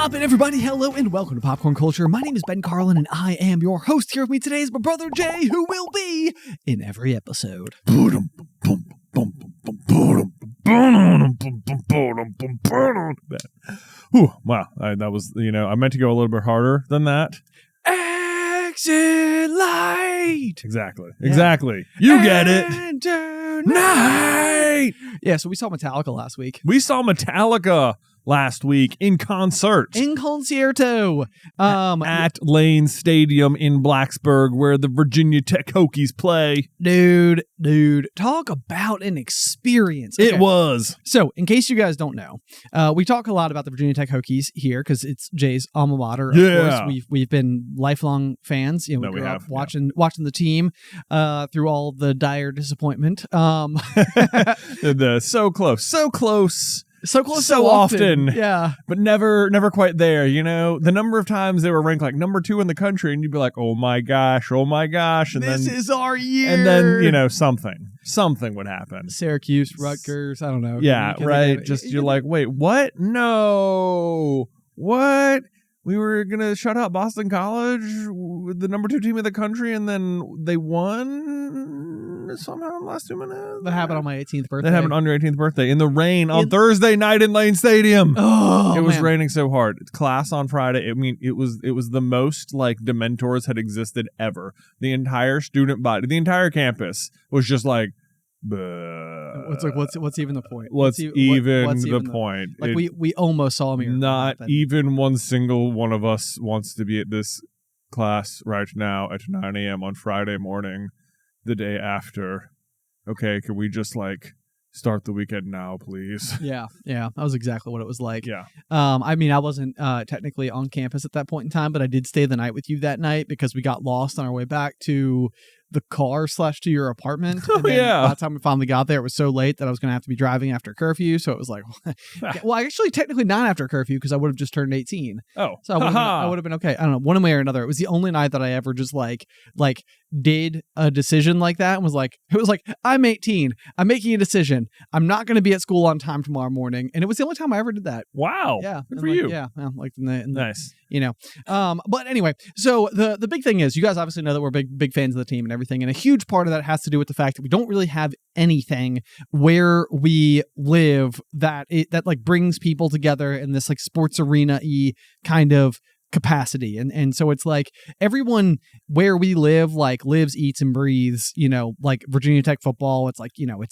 poppin', everybody? Hello and welcome to Popcorn Culture. My name is Ben Carlin and I am your host. Here with me today is my brother Jay, who will be in every episode. Wow, that was, I meant to go a little bit harder than that. Exit light! Exactly. You get it. Night! Yeah, so we saw Metallica last week. We saw Metallica last week in concert. In concerto. At Lane Stadium in Blacksburg, where the Virginia Tech Hokies play. Dude, talk about an experience. Okay. It was. So, in case you guys don't know, we talk a lot about the Virginia Tech Hokies here because it's Jay's alma mater. Of course, we've been lifelong fans. We grew up watching the team through all the dire disappointment. So close. So close, so often. Yeah. But never quite there, The number of times they were ranked like number 2 in the country, and you'd be like, oh my gosh. And this is our year. And then, something would happen. Syracuse, Rutgers, I don't know. Yeah, right. You're like, wait, what? No. What? We were going to shut out Boston College, the number 2 team in the country, and then they won somehow in the last 2 minutes. That happened on my 18th birthday. That happened on your 18th birthday in the rain on Thursday night in Lane Stadium. Oh, it was raining so hard. Class on Friday. I mean, it was the most like Dementors had existed ever. The entire student body, the entire campus was just like, What's even the point? What's even the point? Like we almost saw me. Not even one single one of us wants to be at this class right now at 9 a.m. on Friday morning, the day after. Okay, can we just start the weekend now, please? Yeah, that was exactly what it was like. Yeah. I mean, I wasn't technically on campus at that point in time, but I did stay the night with you that night because we got lost on our way back to the car / to your apartment. Oh, yeah. By the time we finally got there, it was so late that I was going to have to be driving after curfew. So it was like, well, actually, technically not after curfew because I would have just turned 18. Oh, so I would have been okay. I don't know, one way or another. It was the only night that I ever just did a decision like that and was like, I'm 18. I'm making a decision. I'm not going to be at school on time tomorrow morning. And it was the only time I ever did that. Wow. Yeah. Good for you. Yeah. Well, nice. But anyway, so the big thing is you guys obviously know that we're big fans of the team and everything. And a huge part of that has to do with the fact that we don't really have anything where we live that brings people together in this sports arena-y kind of capacity. And so it's like everyone where we live lives, eats, and breathes, Virginia Tech football. It's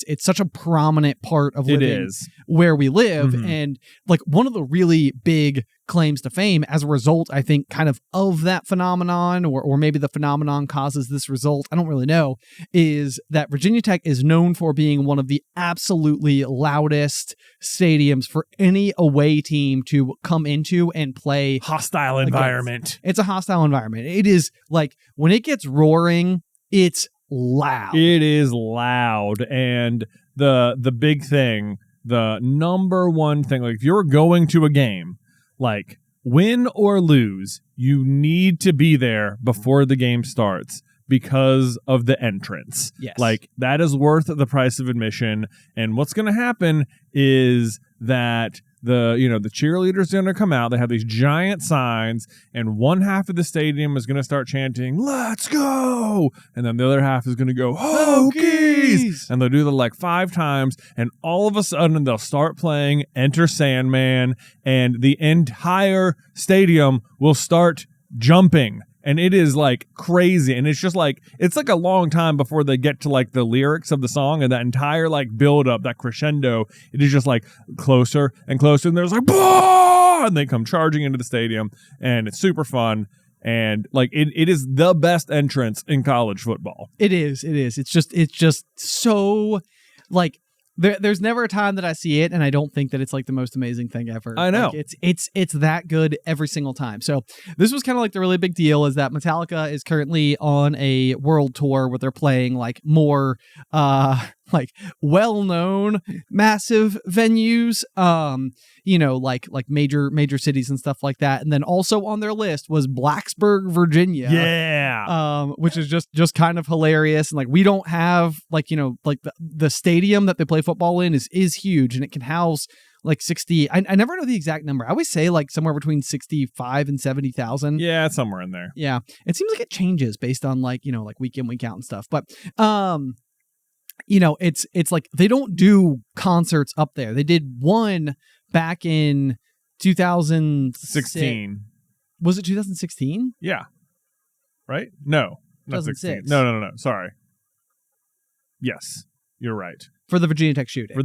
it's such a prominent part of living where we live. Mm-hmm. And one of the really big claims to fame as a result, I think, kind of that phenomenon, or maybe the phenomenon causes this result, I don't really know, is that Virginia Tech is known for being one of the absolutely loudest stadiums for any away team to come into and play. Hostile environment. It's a hostile environment. It is when it gets roaring, it's loud. It is loud. And the big thing, the number one thing, if you're going to a game, win or lose, you need to be there before the game starts because of the entrance. Yes. That is worth the price of admission. And what's going to happen is that the cheerleaders are going to come out. They have these giant signs, and one half of the stadium is going to start chanting, "Let's go!" And then the other half is going to go, "Hokies!" And they'll do that 5 times, and all of a sudden they'll start playing Enter Sandman, and the entire stadium will start jumping. And it is crazy. And it's just it's a long time before they get to the lyrics of the song, and that entire build up, that crescendo, it is just closer and closer. And there's "Bah!" And they come charging into the stadium, and it's super fun. And it is the best entrance in college football. It is. It's just so There's never a time that I see it and I don't think that it's the most amazing thing ever. I know. It's that good every single time. So this was kind of the really big deal is that Metallica is currently on a world tour where they're playing more well-known massive venues, major cities and stuff like that. And then also on their list was Blacksburg, Virginia. Yeah. Which is just kind of hilarious. And we don't have the stadium that they play football in is huge, and it can house like 60. I never know the exact number. I always say like somewhere between 65 and 70,000. Yeah, it's somewhere in there. Yeah. It seems like it changes based on like, like week in, week out and stuff. But, it's like they don't do concerts up there. They did one back in 2016. Was it 2016? Yeah. Right? No. Not 16. No. Sorry. Yes. You're right. For the Virginia Tech shooting.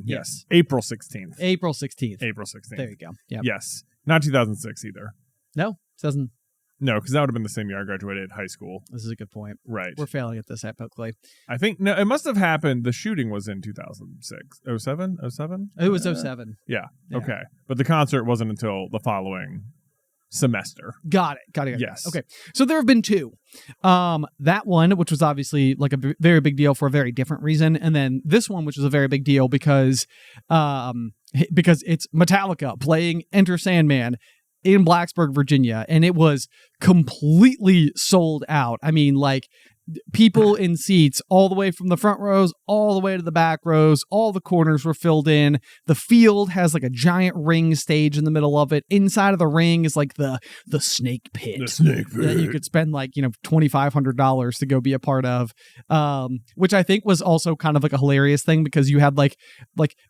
Yes. April 16th. April 16th. There you go. Yep. Yes. Not 2006 either. No, 2000. No, because that would have been the same year I graduated high school. This is a good point. Right. We're failing at this epically. I think, no, it must have happened. The shooting was in 2006. 07? 07? It was 07. Yeah. Okay. But the concert wasn't until the following semester. Got it. Yes. Okay. So there have been two. That one, which was obviously like a very big deal for a very different reason. And then this one, which was a very big deal because it's Metallica playing Enter Sandman in Blacksburg, Virginia, and it was completely sold out. I mean, like people in seats all the way from the front rows all the way to the back rows. All the corners were filled in. The field has like a giant ring stage in the middle of it. Inside of the ring is like the snake pit. That you could spend like, $2,500 to go be a part of, which I think was also kind of like a hilarious thing because you had like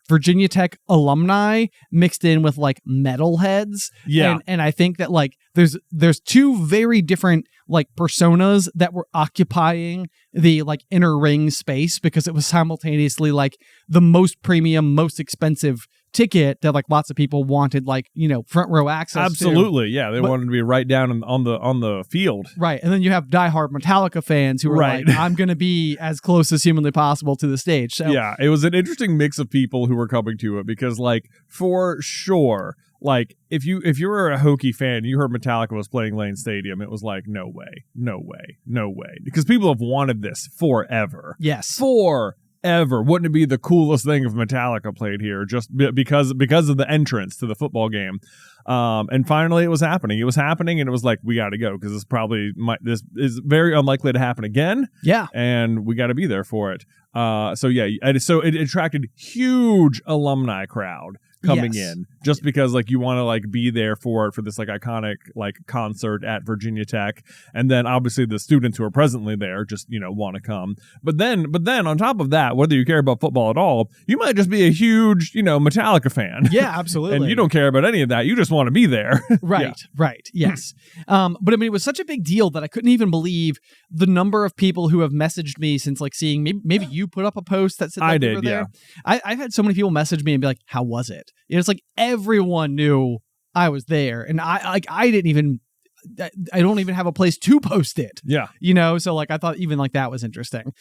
Virginia Tech alumni mixed in with like metalheads. Yeah. And I think that like there's two very different like personas that were occupying the like inner ring space because it was simultaneously like the most premium, most expensive ticket that like lots of people wanted, like, front row access. Absolutely. Yeah. They wanted to be right down on the field. Right. And then you have diehard Metallica fans who are like, I'm going to be as close as humanly possible to the stage. So yeah, it was an interesting mix of people who were coming to it because like for sure, like if you were a Hokie fan, you heard Metallica was playing Lane Stadium, it was like, no way. Because people have wanted this forever. Yes. Forever. Wouldn't it be the coolest thing if Metallica played here just because of the entrance to the football game? And finally it was happening. It was happening and it was like, we got to go because this is very unlikely to happen again. Yeah. And we got to be there for it. So it attracted huge alumni crowd coming in just because like you want to like be there for this like iconic like concert at Virginia Tech, and then obviously the students who are presently there just want to come, but then on top of that, whether you care about football at all, you might just be a huge Metallica fan. Yeah, absolutely. And you don't care about any of that, you just want to be there. Right. Yes. But I mean, it was such a big deal that I couldn't even believe the number of people who have messaged me since like seeing maybe you put up a post that said that you were there. I've had so many people message me and be like, how was it? It's like everyone knew I was there, and I don't even have a place to post it. Yeah. So like I thought even like that was interesting.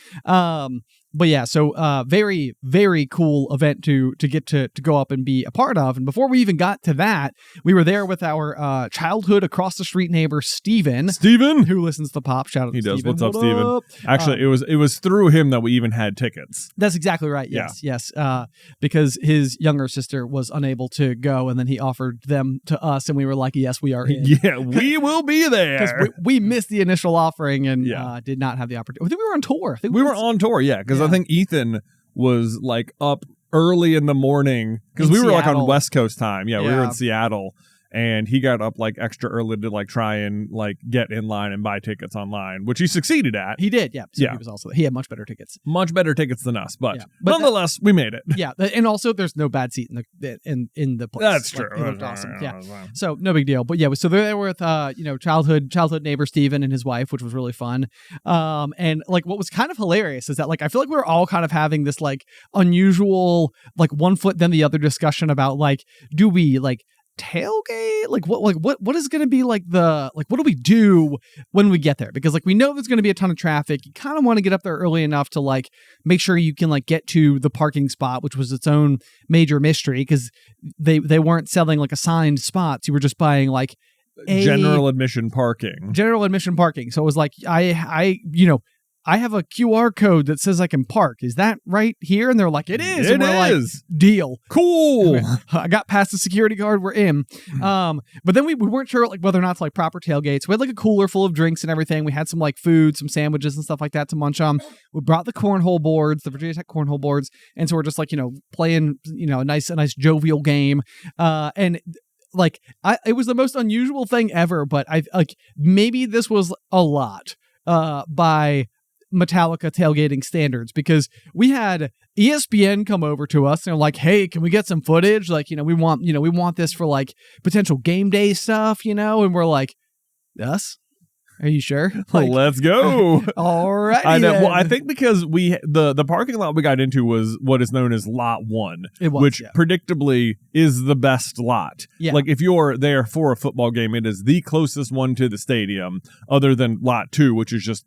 But yeah, so very, very cool event to get to go up and be a part of. And before we even got to that, we were there with our childhood across the street neighbor, Steven, who listens to Pop. Shout out to Steven. He does. What's up, Steven? Actually, it was through him that we even had tickets. That's exactly right. Yes. Because his younger sister was unable to go, and then he offered them to us, and we were like, yes, we are in. Yeah, we will be there. Because we missed the initial offering and did not have the opportunity. I think we were on tour. We were on tour, because I think Ethan was like up early in the morning because we were like on West Coast time. Yeah, we were in Seattle. And he got up like extra early to like try and like get in line and buy tickets online, which he succeded at. He did, yeah. So he had much better tickets. Much better tickets than us, but nonetheless, we made it. Yeah, and also there's no bad seat in the place. That's true. It looked awesome. Yeah, so no big deal. But yeah, so they're there with childhood neighbor Steven and his wife, which was really fun. And like what was kind of hilarious is that like I feel like we were all kind of having this like unusual like one foot then the other discussion about like, do we like tailgate, like what is going to be like the like what do we do when we get there, because like we know there's going to be a ton of traffic. You kind of want to get up there early enough to like make sure you can like get to the parking spot, which was its own major mystery because they weren't selling like assigned spots. You were just buying like general admission parking. So it was like I I have a QR code that says I can park. Is that right here? And they're like, it is. It and we're is. like, deal. Cool. I got past the security guard. We're in. But then we weren't sure like whether or not to like proper tailgates. We had like a cooler full of drinks and everything. We had some like food, some sandwiches and stuff like that to munch on. We brought the cornhole boards, the Virginia Tech cornhole boards. And so we're just like, playing, a nice jovial game. And like it was the most unusual thing ever, but I like maybe this was a lot by Metallica tailgating standards, because we had ESPN come over to us and they're like, hey, can we get some footage? Like, we want this for like potential game day stuff, and we're like, us? Are you sure? Like, let's go. All right. I know. Well, I think because the parking lot we got into was what is known as Lot 1, which predictably is the best lot. Yeah. Like if you're there for a football game, it is the closest one to the stadium, other than Lot 2, which is just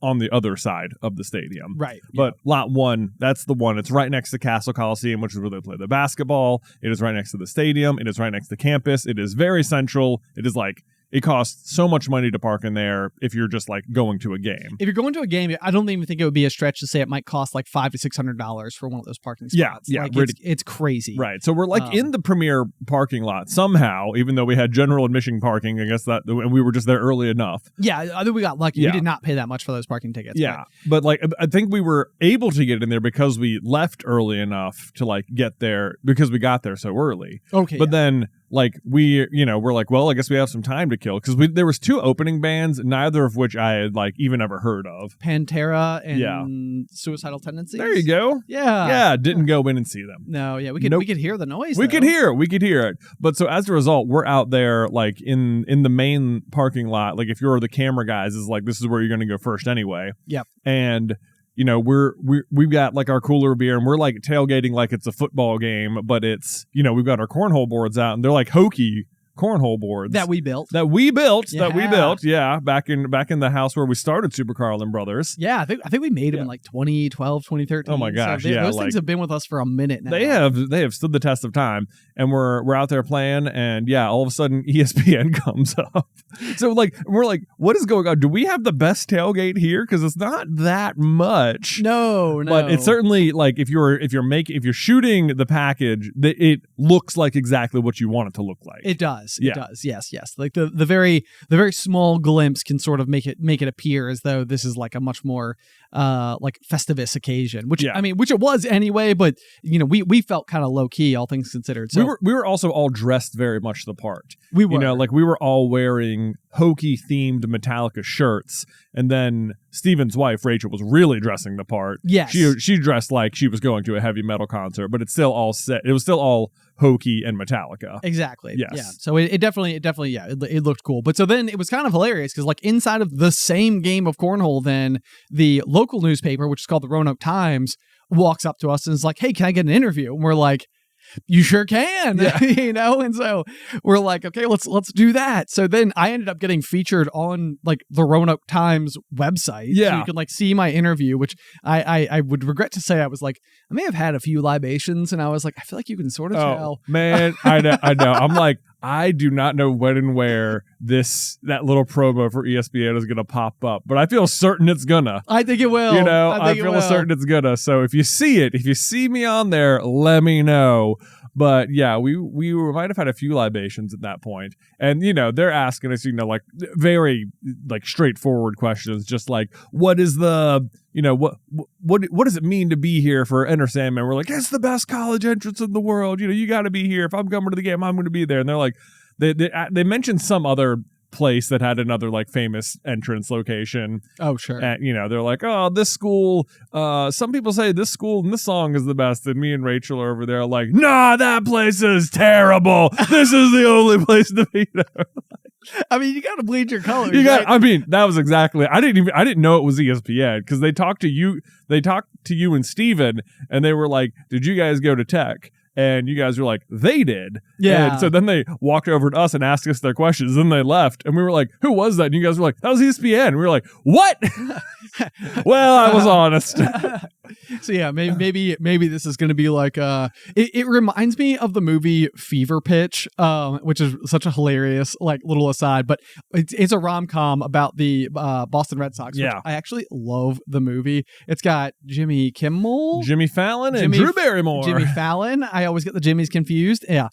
on the other side of the stadium. Right. But Lot 1, that's the one. It's right next to Castle Coliseum, which is where they play the basketball. It is right next to the stadium. It is right next to campus. It is very central. It is like. It costs so much money to park in there if you're just like going to a game. If you're going to a game, I don't even think it would be a stretch to say it might cost like $500 to $600 for one of those parking spots. Yeah, like it's crazy. Right. So we're like in the premier parking lot somehow, even though we had general admission parking. I guess and we were just there early enough. Yeah, I think we got lucky. Yeah. We did not pay that much for those parking tickets. Yeah, but like I think we were able to get in there because we left early enough to like get there because we got there so early. Okay, but then. Like we're like, well, I guess we have some time to kill because there was 2 opening bands, neither of which I had like even ever heard of. Pantera and Suicidal Tendencies. There you go. Yeah. Didn't go in and see them. No, yeah, we could hear the noise. We could hear it. But so as a result, we're out there like in the main parking lot. Like if you're the camera guys, is like this is where you're going to go first anyway. Yep. And. We've got like our cooler beer and we're like tailgating like it's a football game, but it's, we've got our cornhole boards out and they're like hokey cornhole boards that we built. Yeah. Back in the house where we started Super Carlin Brothers. Yeah. I think we made them in like 2012, 2013. Oh my gosh. So those things have been with us for a minute now. They have stood the test of time, and we're out there playing, and all of a sudden ESPN comes up. So like we're like, what is going on? Do we have the best tailgate here? Because it's not that much. No. But it's certainly like if you're shooting the package, it looks like exactly what you want it to look like. It does. It does. Yes. Like the very small glimpse can sort of make it appear as though this is like a much more like festivus occasion, which which it was anyway. But we felt kind of low key, all things considered. So we were also all dressed very much the part. We were, like we were all wearing hokey themed Metallica shirts, and then Steven's wife Rachel was really dressing the part. Yes, she dressed like she was going to a heavy metal concert, but it's still all set. It was still all hokey and Metallica. Exactly. Yes. Yeah. So it definitely it looked cool. But so then it was kind of hilarious because like inside of the same game of cornhole, then the local newspaper, which is called the Roanoke Times, walks up to us and is like, "Hey, can I get an interview?" And we're like, you sure can, and so we're like, okay, let's do that. So then I ended up getting featured on like the Roanoke Times website. Yeah. So you can like see my interview, which I would regret to say I was like, I may have had a few libations, and I was like, I feel like you can sort of tell. Man, I know. I'm like, I do not know when and where that little promo for ESPN is going to pop up, but I feel certain it's gonna. I think it will. I feel certain it's gonna. So if you see me on there, let me know. But yeah, we might have had a few libations at that point, and they're asking us, like very like straightforward questions, just like what is the what does it mean to be here for Enter Sandman? We're like, it's the best college entrance in the world. You got to be here. If I'm coming to the game, I'm going to be there. And they're like, they mentioned some other place that had another like famous entrance location. Oh, sure. And they're like, oh, this school, some people say this school and this song is the best, and me and Rachel are over there like, nah, that place is terrible. This is the only place to be there. I mean, you got to bleed your colors. I mean, that was exactly. I didn't know it was ESPN because they talked to you and Steven, and they were like, did you guys go to Tech? And you guys were like, they did. Yeah. And so then they walked over to us and asked us their questions. Then they left. And we were like, who was that? And you guys were like, that was ESPN. And we were like, what? Well, I was honest. So yeah, maybe this is going to be like it reminds me of the movie Fever Pitch, which is such a hilarious like little aside, but it's a rom-com about the Boston Red Sox. Which I actually love the movie. It's got Jimmy Kimmel, Jimmy Fallon, and Drew Barrymore. Jimmy Fallon. I always get the Jimmys confused. Yeah.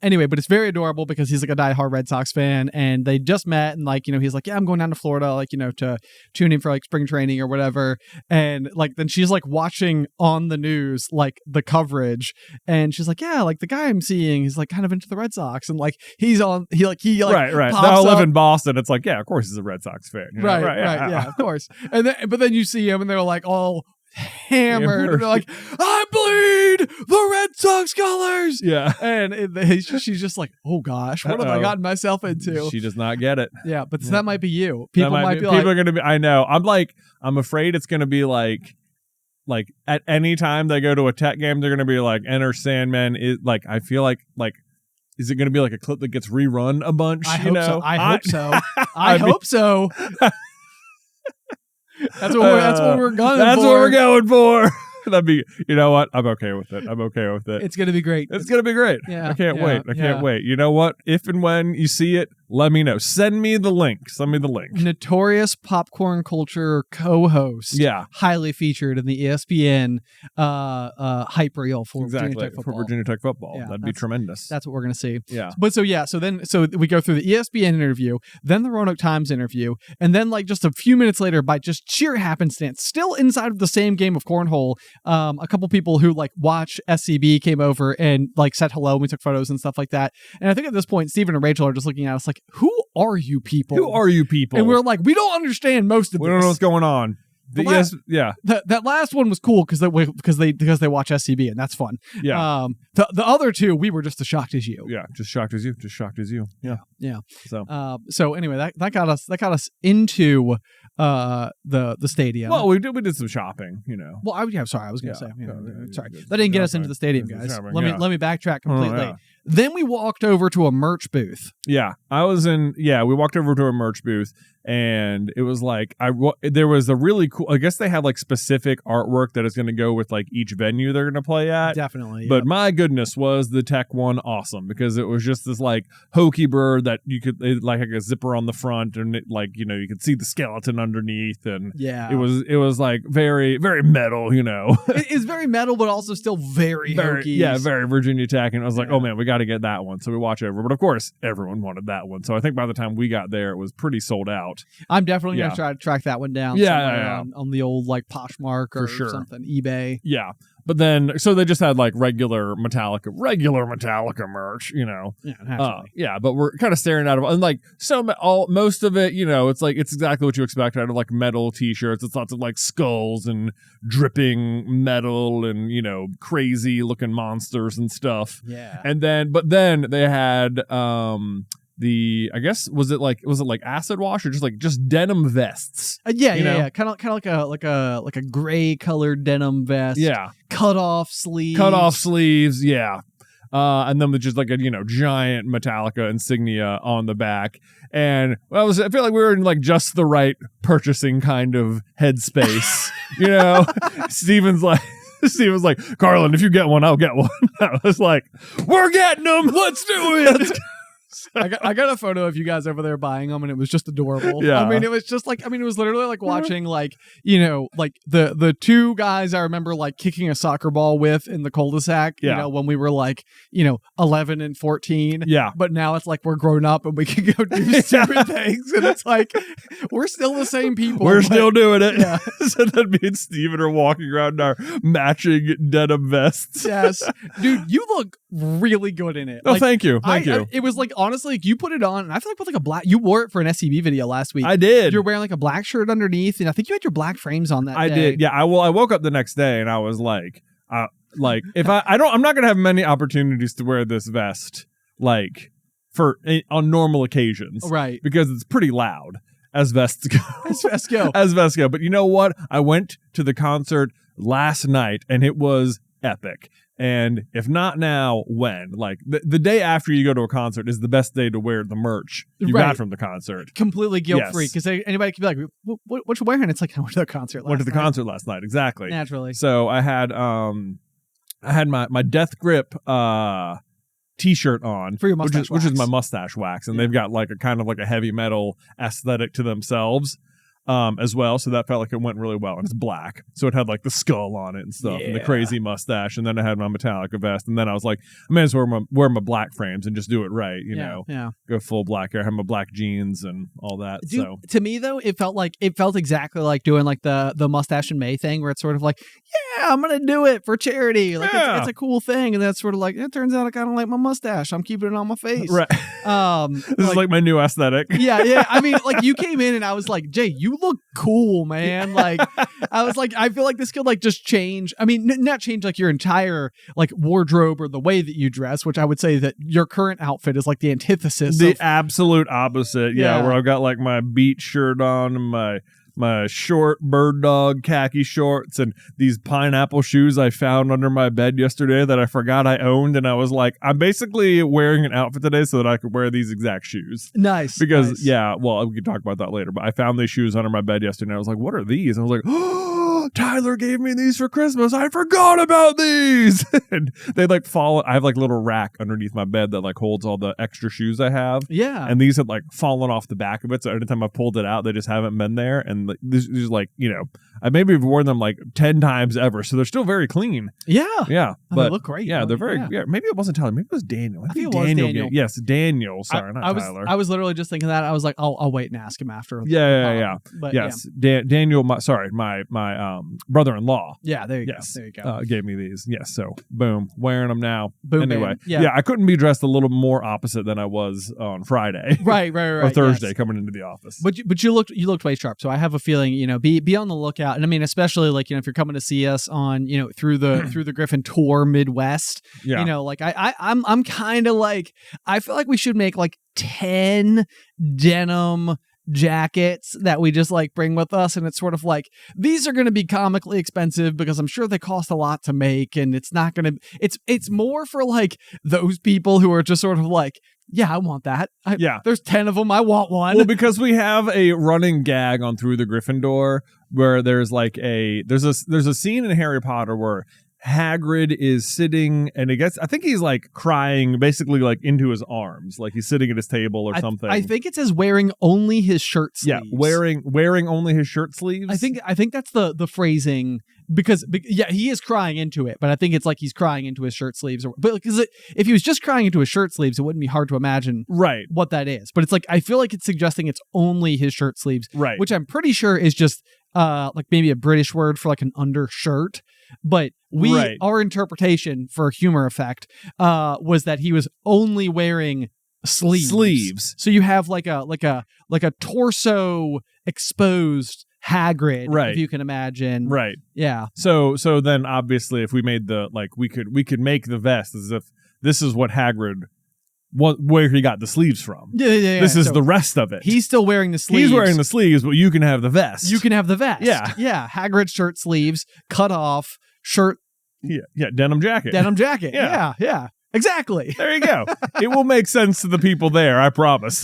Anyway, but it's very adorable because he's like a diehard Red Sox fan, and they just met, and like he's like, yeah, I'm going down to Florida, like to tune in for like spring training or whatever, and like then she's like watching on the news like the coverage, and she's like, yeah, like the guy I'm seeing is like kind of into the Red Sox, and like he right. They all live in Boston. It's like, yeah, of course he's a Red Sox fan. Right, yeah, of course. But then you see him, and they're like all hammered. And they're like, I bleed the Red Sox colors. Yeah, and she's just like, oh gosh, what have I gotten myself into? She does not get it. Yeah, but that might be you. People might be people are gonna be. I know. I'm afraid it's gonna be like at any time they go to a Tech game, they're gonna be like, Enter Sandman. Is like, I feel like. Is it going to be like a clip that gets rerun a bunch? I hope so. I hope so. That's what we're going for. That's what we're going for. That'd be, you know what? I'm okay with it. It's going to be great. It's going to be great. Yeah. I can't wait. I can't wait. You know what? If and when you see it, let me know. Send me the link. Notorious popcorn culture co-host. Yeah. Highly featured in the ESPN hype reel for Virginia Tech football. For Virginia Tech football. Yeah, that'd be tremendous. That's what we're going to see. Yeah. But so we go through the ESPN interview, then the Roanoke Times interview, and then like just a few minutes later, by just sheer happenstance, still inside of the same game of cornhole, a couple people who like watch SCB came over and like said hello, and we took photos and stuff like that. And I think at this point, Stephen and Rachel are just looking at us like, who are you people? And we're like, we don't understand most of this. We don't know what's going on. That last one was cool because they watch SCB, and that's fun. Yeah. The other two, we were just as shocked as you. Yeah, just shocked as you. Yeah. So anyway, that got us into the stadium. Well, we did some shopping, Well, I was going to say. Sorry, that didn't get us into the stadium, guys. Let me backtrack completely. Oh, yeah. Then we walked over to a merch booth. Yeah, we walked over to a merch booth, and it was like there was a really cool. I guess they had like specific artwork that is going to go with like each venue they're going to play at. Definitely, but my goodness, was the Tech one awesome, because it was just this like hokey bird that you could like a zipper on the front, and it, like you could see the skeleton underneath, and it was like very very metal. It's very metal, but also still very hokey. Yeah, very Virginia Tech, and I was like, oh man, we got to get that one. So we watch over, but of course everyone wanted that one. So I think by the time we got there, it was pretty sold out. I'm definitely gonna try to track that one down. On the old like Poshmark or something, eBay. Yeah. But then, so they just had like regular Metallica merch, but we're kind of staring at it, and like most of it, it's like it's exactly what you expect out of like metal T-shirts. It's lots of like skulls and dripping metal and crazy looking monsters and stuff. Yeah. But then they had I guess was it like acid wash or just denim vests? Kind of like a gray colored denim vest. Yeah, cut off sleeves. Yeah, and then with just like a giant Metallica insignia on the back. And I feel like we were in like just the right purchasing kind of headspace. Steven's like, Carlin, if you get one, I'll get one. I was like, we're getting them. Let's do it. I got a photo of you guys over there buying them, and it was just adorable. Yeah. I mean, it was just like, it was literally like watching like the two guys I remember like kicking a soccer ball with in the cul-de-sac, when we were like, 11 and 14. Yeah. But now it's like we're grown up and we can go do stupid things. And it's like, we're still the same people. We're still doing it. Yeah. So then me and Steven are walking around in our matching denim vests. Yes. Dude, you look really good in it. Oh, thank you. Thank you. It was like, honestly, like you put it on, and I feel like with like a black, you wore it for an SCB video last week. I did. You're wearing like a black shirt underneath, and I think you had your black frames on that day. I did. Yeah. I woke up the next day and I was like, if I'm not gonna have many opportunities to wear this vest, like on normal occasions, right? Because it's pretty loud. As vests go. As vests go. But you know what? I went to the concert last night, and it was epic. And if not now, when? Like the day after you go to a concert is the best day to wear the merch you got from the concert. Completely guilt-free, because anybody could be like, what you wearing? It's like, I went to the concert last night. Exactly. Naturally. So I had my Death Grip t-shirt on for your mustache which is my mustache wax, and they've got like a kind of like a heavy metal aesthetic to themselves. As well, so that felt like it went really well, and it's black, so it had like the skull on it and stuff, and the crazy mustache, and then I had my Metallica vest, and then I was like, I may as well wear my black frames and just do it right, you know, go full black hair, have my black jeans and all that. Dude, so to me though, it felt exactly like doing like the Mustache and May thing, where it's sort of like, yeah, I'm gonna do it for charity, like it's a cool thing, and that's sort of like, it turns out I kind of like my mustache, I'm keeping it on my face, right? This is like my new aesthetic. yeah. I mean, like, you came in and I was like, Jay, you look cool, man. Like, I was like, I feel like this could like just change. I mean, not change like your entire like wardrobe or the way that you dress, which I would say that your current outfit is like the antithesis. The absolute opposite. Yeah, where I've got like my beach shirt on and my short bird dog khaki shorts and these pineapple shoes I found under my bed yesterday that I forgot I owned, and I was like, I'm basically wearing an outfit today so that I could wear these exact shoes. Nice. Because we can talk about that later, but I found these shoes under my bed yesterday and I was like, what are these? And I was like, oh, Tyler gave me these for Christmas. I forgot about these. And they like fall. I have like a little rack underneath my bed that like holds all the extra shoes I have. Yeah. And these had like fallen off the back of it, so every time I pulled it out, they just haven't been there. And these like, you know, I maybe have worn them like 10 times ever, so they're still very clean. Yeah. But they look great. Yeah, they're very. Yeah, maybe it wasn't Tyler. Maybe it was Daniel. I think it was Daniel. Yes, Daniel. Sorry, not Tyler. I was literally just thinking that. I was like, I'll wait and ask him after. Yeah. But yes, Daniel. My brother-in-law. Yeah, there you go. Gave me these. Yes, so boom, wearing them now. Boom. Anyway, bam. Yeah, I couldn't be dressed a little more opposite than I was on Friday. Right. or Thursday coming into the office. But you looked way sharp. So I have a feeling, you know, be on the lookout. And I mean, especially like, you know, if you're coming to see us on, you know, through the Griffin Tour Midwest, you know, like I'm kind of like, I feel like we should make like 10 denim jackets that we just like bring with us, and it's sort of like, these are going to be comically expensive because I'm sure they cost a lot to make, and it's not going to, it's more for like those people who are just sort of like, yeah, I want that. There's 10 of them. I want one. Well, because we have a running gag on Through the Gryffindor where there's like there's a scene in Harry Potter where Hagrid is sitting, and I think he's like crying basically like into his arms, like he's sitting at his table or something. I think it says wearing only his shirt sleeves. Yeah, wearing only his shirt sleeves. I think that's the phrasing, because he is crying into it, but I think it's like he's crying into his shirt sleeves. But because if he was just crying into his shirt sleeves, it wouldn't be hard to imagine what that is. But it's like, I feel like it's suggesting it's only his shirt sleeves, right? Which I'm pretty sure is just like maybe a British word for like an undershirt. But our interpretation for humor effect was that he was only wearing sleeves. So you have like a torso exposed Hagrid, if you can imagine. Right. Yeah. So then obviously if we made we could make the vest as if this is what Hagrid, where he got the sleeves from. Yeah. This is the rest of it. He's still wearing the sleeves. He's wearing the sleeves, but you can have the vest. You can have the vest. Yeah. Hagrid shirt sleeves, cut off shirt. Yeah. Denim jacket. Yeah. Exactly. There you go. It will make sense to the people there, I promise.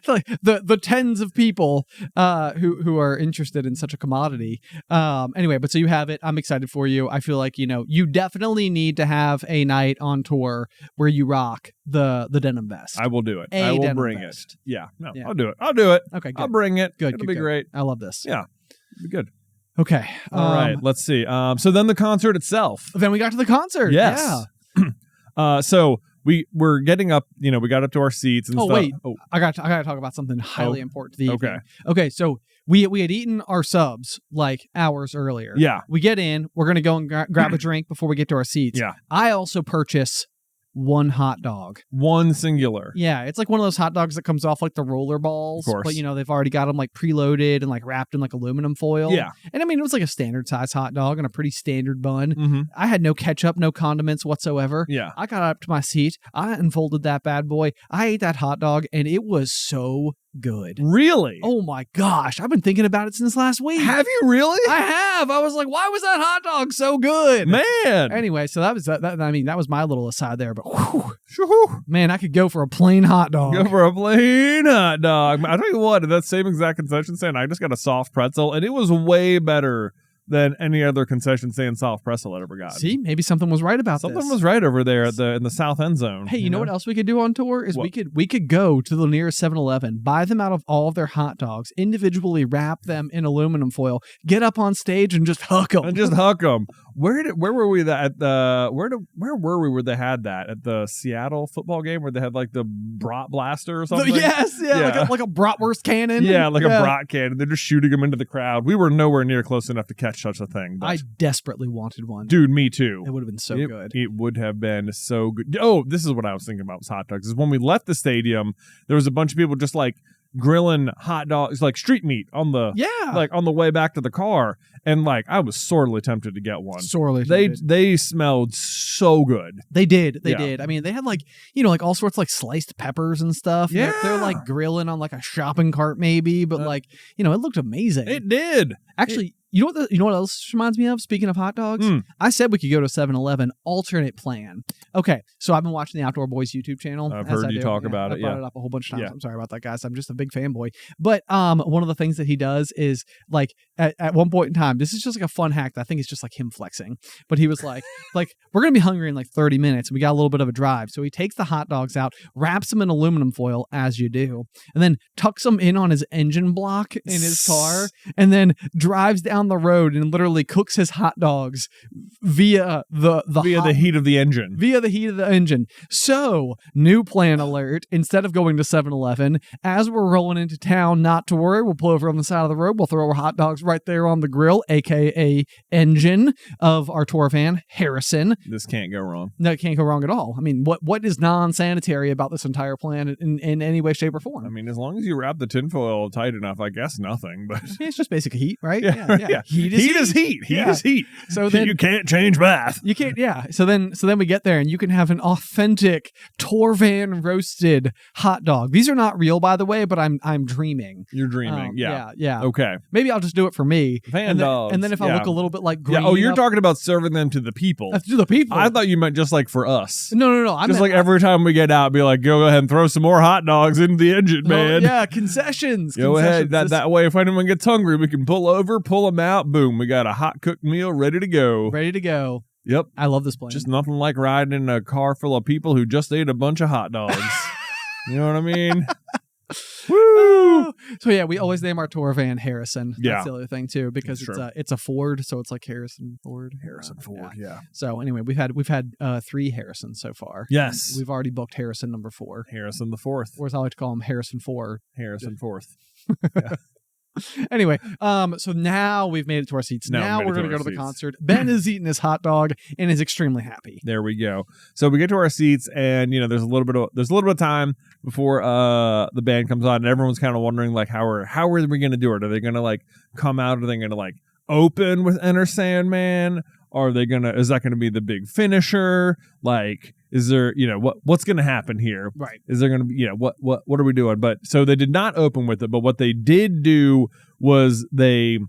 Like the tens of people who are interested in such a commodity. Anyway, but so you have it. I'm excited for you. I feel like, you know, you definitely need to have a night on tour where you rock the denim vest. I will do it. I will bring vest. it. Yeah. No, I'll do it. Okay, good. I'll bring it. Good. It'll be great. I love this. Yeah. It'll be good. Okay. All right. Let's see. So then the concert itself. Then we got to the concert. Yes. Yeah. So we're getting up, you know, we got up to our seats and stuff. Wait. I got to talk about something highly important to the evening. Okay. Okay, so we had eaten our subs like hours earlier. Yeah. We get in, we're going to go and grab a drink before we get to our seats. Yeah. I also purchase one hot dog. One singular. Yeah, it's like one of those hot dogs that comes off like the roller balls. Of course. But, you know, they've already got them like preloaded and like wrapped in like aluminum foil. Yeah. And I mean, it was like a standard size hot dog and a pretty standard bun. Mm-hmm. I had no ketchup, no condiments whatsoever. Yeah. I got up to my seat. I unfolded that bad boy. I ate that hot dog and it was so good. Really? Oh my gosh. I've been thinking about it since last week. Have you really? I have. I was like, why was that hot dog so good? Man. Anyway, so that was that was my little aside there, but whew, Shoo-hoo. man, I could go for a plain hot dog. Go for a plain hot dog. I tell you what, at that same exact concession stand, I just got a soft pretzel, and it was way better than any other concession stand soft pretzel I'd ever gotten. See, maybe something was right about Something this. was right over there at in the south end zone. Hey, you know what else we could do on tour is What? we could go to the nearest 7-Eleven, buy them out of all of their hot dogs, individually wrap them in aluminum foil, get up on stage and just huck them. And just huck them. Where were we at the where were we where they had that at the Seattle football game where they had like the brat blaster or something? Yes, yeah. Like a bratwurst cannon. Yeah, like a brat cannon. They're just shooting them into the crowd. We were nowhere near close enough to catch such a thing. But I desperately wanted one. dude, me too. It would have been so good. It would have been so good. Oh, this is what I was thinking about with hot dogs. Is when we left the stadium, there was a bunch of people just like grilling hot dogs, like street meat on the like on the way back to the car, and like I was sorely tempted to get one. They smelled so good. They did. I mean, they had like like all sorts of like sliced peppers and stuff. Yeah, they're like grilling on like a shopping cart maybe, but like it looked amazing. It did actually. You know what else reminds me of? Speaking of hot dogs, I said we could go to 7-Eleven. Alternate plan. Okay, so I've been watching the Outdoor Boys YouTube channel. I've heard you talk about it. I brought it up a whole bunch of times. I'm sorry about that, guys. I'm just a big fanboy. But one of the things that he does is like at one point in time, this is just like a fun hack that I think is just like him flexing. But he was like we're gonna be hungry in like 30 minutes. We got a little bit of a drive, so he takes the hot dogs out, wraps them in aluminum foil as you do, and then tucks them in on his engine block in his car, and then drives down the road and literally cooks his hot dogs via the heat of the engine. Via the heat of the engine. So, new plan alert. Instead of going to 7-Eleven, as we're rolling into town, not to worry, we'll pull over on the side of the road. We'll throw our hot dogs right there on the grill, aka engine of our tour van, Harrison. This can't go wrong. No, it can't go wrong at all. I mean, what is non-sanitary about this entire plan in any way, shape, or form? I mean, as long as you wrap the tinfoil tight enough, I guess nothing. But it's just basic heat, right? Yeah. Heat is heat. So then you can't change math. You can't. Yeah. So then we get there and you can have an authentic tour van roasted hot dog. These are not real, by the way, but I'm dreaming. You're dreaming. Yeah. Okay. Maybe I'll just do it for me. Van dogs. And then if I look a little bit like green. Yeah. Oh, you're talking about serving them to the people. To the people. I thought you meant just like for us. No. Just like every time we get out, be like, go ahead and throw some more hot dogs into the engine, man. Yeah. Concessions. Go ahead. That way, if anyone gets hungry, we can pull over, pull them out. Boom. We got a hot cooked meal ready to go. Yep. I love this plan. Just nothing like riding in a car full of people who just ate a bunch of hot dogs. You know what I mean? Woo! So yeah, we always name our tour van Harrison. Yeah. That's the other thing too, because it's a Ford, so it's like Harrison Ford. Yeah. So anyway, we've had 3 Harrisons so far. Yes. And we've already booked Harrison number 4. Harrison the 4th. Or as I like to call him, Harrison 4. Harrison 4th. Yeah. Anyway, so now we've made it to our seats. Now we're going to go to the concert. Ben has eaten his hot dog and is extremely happy. There we go. So we get to our seats, and there's a little bit of time before the band comes on, and everyone's kind of wondering like how are we going to do it? Are they going to like come out? Are they going to like open with Enter Sandman? Are they is that gonna be the big finisher? Like, is there, what's gonna happen here? Right. Is there gonna be, what are we doing? But so they did not open with it, but what they did do was they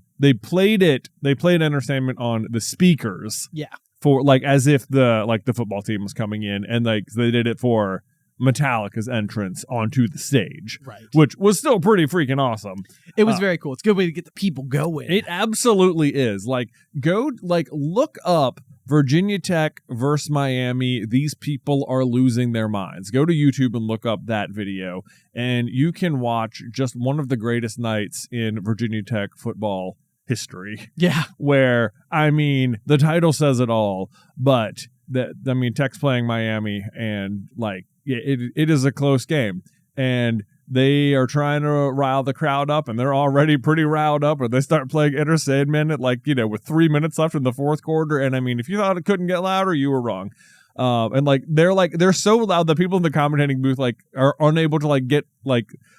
played Enter Sandman on the speakers. Yeah. For like as if the football team was coming in, and like they did it for Metallica's entrance onto the stage, right? Which was still pretty freaking awesome. It was very cool. It's a good way to get the people going. It absolutely is. Like, look up Virginia Tech versus Miami. These people are losing their minds. Go to YouTube and look up that video, and you can watch just one of the greatest nights in Virginia Tech football history. Yeah. Where, I mean, the title says it all, but Tech's playing Miami, and like, it is a close game, and they are trying to rile the crowd up, and they're already pretty riled up, or they start playing Enter Sandman at with 3 minutes left in the fourth quarter. And I mean, if you thought it couldn't get louder, you were wrong. And they're so loud that people in the commentating booth are unable to get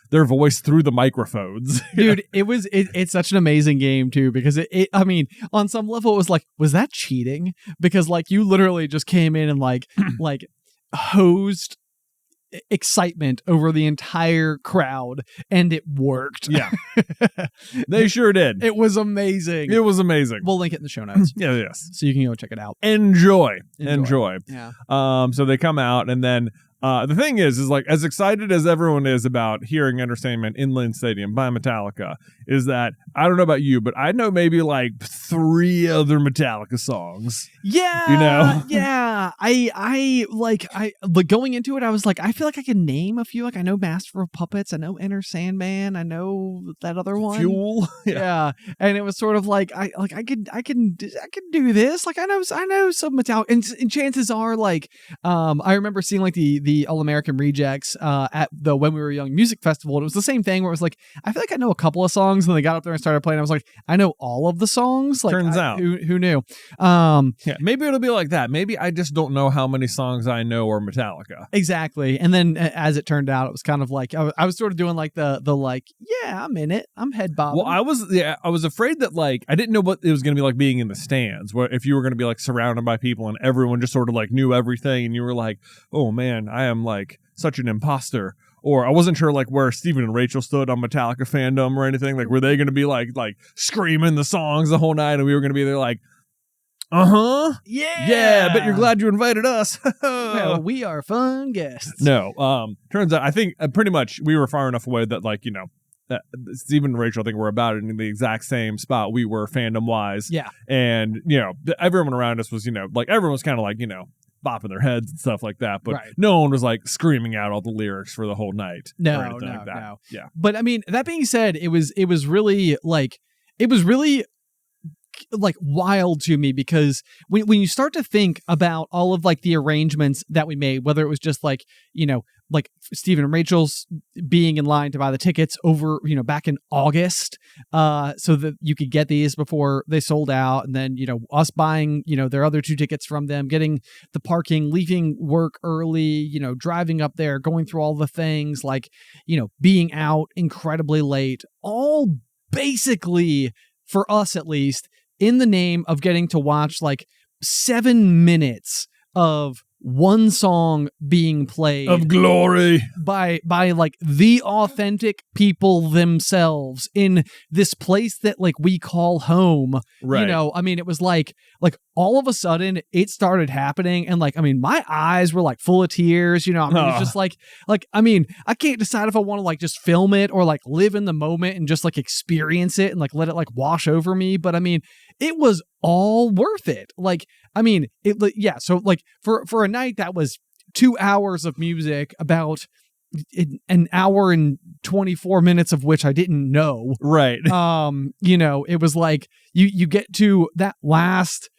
their voice through the microphones. Dude, it's such an amazing game too, because I mean, on some level it was like, was that cheating? Because you literally just came in and hosed excitement over the entire crowd, and it worked. Yeah. They sure did. It was amazing. It was amazing. We'll link it in the show notes. Yeah, yes. So you can go check it out. Enjoy. Yeah. So they come out, and then the thing is like, as excited as everyone is about hearing Entertainment Inland Stadium by Metallica, is that, I don't know about you, but I know maybe like 3 other Metallica songs. Yeah. You know? Yeah. I going into it, I was like, I feel like I can name a few. Like, I know Master of Puppets, I know Enter Sandman, I know that other one. Fuel. Yeah. And it was sort of like, I can do this. Like, I know some Metallica, and chances are, like, I remember seeing like the All-American Rejects at the When We Were Young music festival. And it was the same thing where it was like, I feel like I know a couple of songs, and they got up there and started playing. I was like, I know all of the songs. Like, Turns out. Who knew? Yeah, maybe it'll be like that. Maybe I just don't know how many songs I know are Metallica. Exactly. And then as it turned out, it was kind of like, I was sort of doing like the like, yeah, I'm in it. I'm head bobbing. Well, I was afraid that, like, I didn't know what it was going to be like being in the stands, where if you were going to be like surrounded by people and everyone just sort of like knew everything, and you were like, oh man, I am like such an imposter. Or I wasn't sure like where Steven and Rachel stood on Metallica fandom or anything. Like, were they going to be like screaming the songs the whole night, and we were going to be there like, yeah, but you're glad you invited us. Well, we are fun guests. No, turns out I think pretty much we were far enough away that, like, you know, Steven and Rachel, I think, were about it in the exact same spot we were fandom wise. Yeah. And, you know, everyone around us was, you know, like, everyone was kind of like, you know, bopping their heads and stuff like that, but right. No one was like screaming out all the lyrics for the whole night. No. Yeah. But I mean, that being said, it was really like wild to me, because when you start to think about all of like the arrangements that we made, whether it was just like, you know, like Steven and Rachel's being in line to buy the tickets over, you know, back in August, so that you could get these before they sold out. And then, you know, us buying, you know, their other 2 tickets from them, getting the parking, leaving work early, you know, driving up there, going through all the things, like, you know, being out incredibly late, all basically, for us at least, in the name of getting to watch like 7 minutes of one song being played of glory by like the authentic people themselves in this place that like we call home. Right. You know, I mean, it was like all of a sudden it started happening, and like, I mean, my eyes were like full of tears, you know. I mean, it's just like, I mean, I can't decide if I want to like just film it or like live in the moment and just like experience it and like let it like wash over me. But I mean, it was all worth it. Like, I mean, yeah. So like for a night that was 2 hours of music, about an hour and 24 minutes of which I didn't know. Right. You know, it was like you get to that last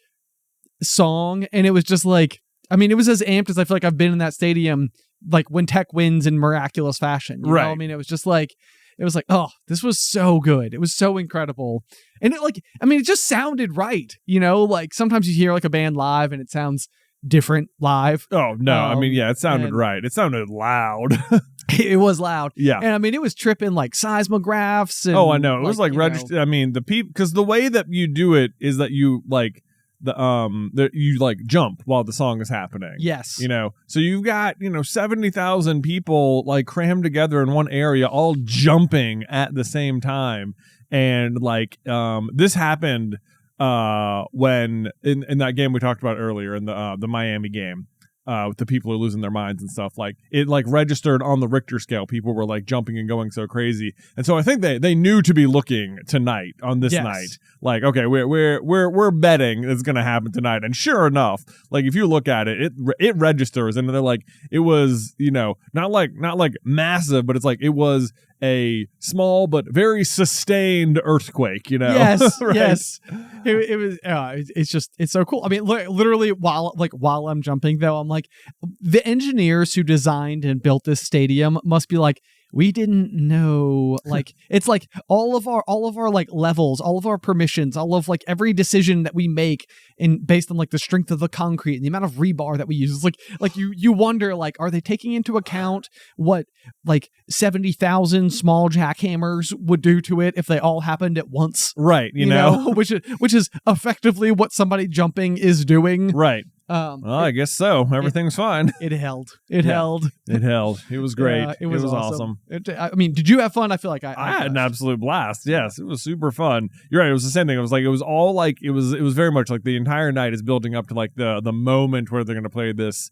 song, and it was just like, I mean, it was as amped as I feel like I've been in that stadium, like when Tech wins in miraculous fashion. You right. know? I mean, it was just like, oh, this was so good. It was so incredible. And it, like, I mean, it just sounded right. You know, like sometimes you hear like a band live and it sounds different live. Oh, no. I mean, yeah, it sounded right. It sounded loud. It was loud. Yeah. And I mean, it was tripping like seismographs. And, I know. It was like registered. I mean, the people, because the way that you do it is that you like, you like jump while the song is happening. Yes. You know, so you've got, you know, 70,000 people like crammed together in one area, all jumping at the same time. And like, this happened when in that game we talked about earlier, in the Miami game, with the people who are losing their minds and stuff, like it like registered on the Richter scale. People were like jumping and going so crazy, and so I think they knew to be looking tonight on this night. Like, okay, we're betting it's gonna happen tonight, and sure enough, like if you look at it, it registers, and they're like, it was, you know, not like massive, but it's like it was a small but very sustained earthquake, you know. Yes. Right? Yes. It was it's so cool. I mean, literally while I'm jumping though, I'm like, the engineers who designed and built this stadium must be like, we didn't know, like, it's like all of our like levels, all of our permissions, all of like every decision that we make based on like the strength of the concrete and the amount of rebar that we use. It's like you wonder, like, are they taking into account what like 70,000 small jackhammers would do to it if they all happened at once? Right. You know? which is effectively what somebody jumping is doing. Right. Well, I guess so. Everything's fine. It held. It held. It held. It was great. It was awesome. I mean, did you have fun? I feel like I had an absolute blast. Yes, it was super fun. You're right. It was the same thing. It was all like it was very much like the entire night is building up to like the moment where they're going to play this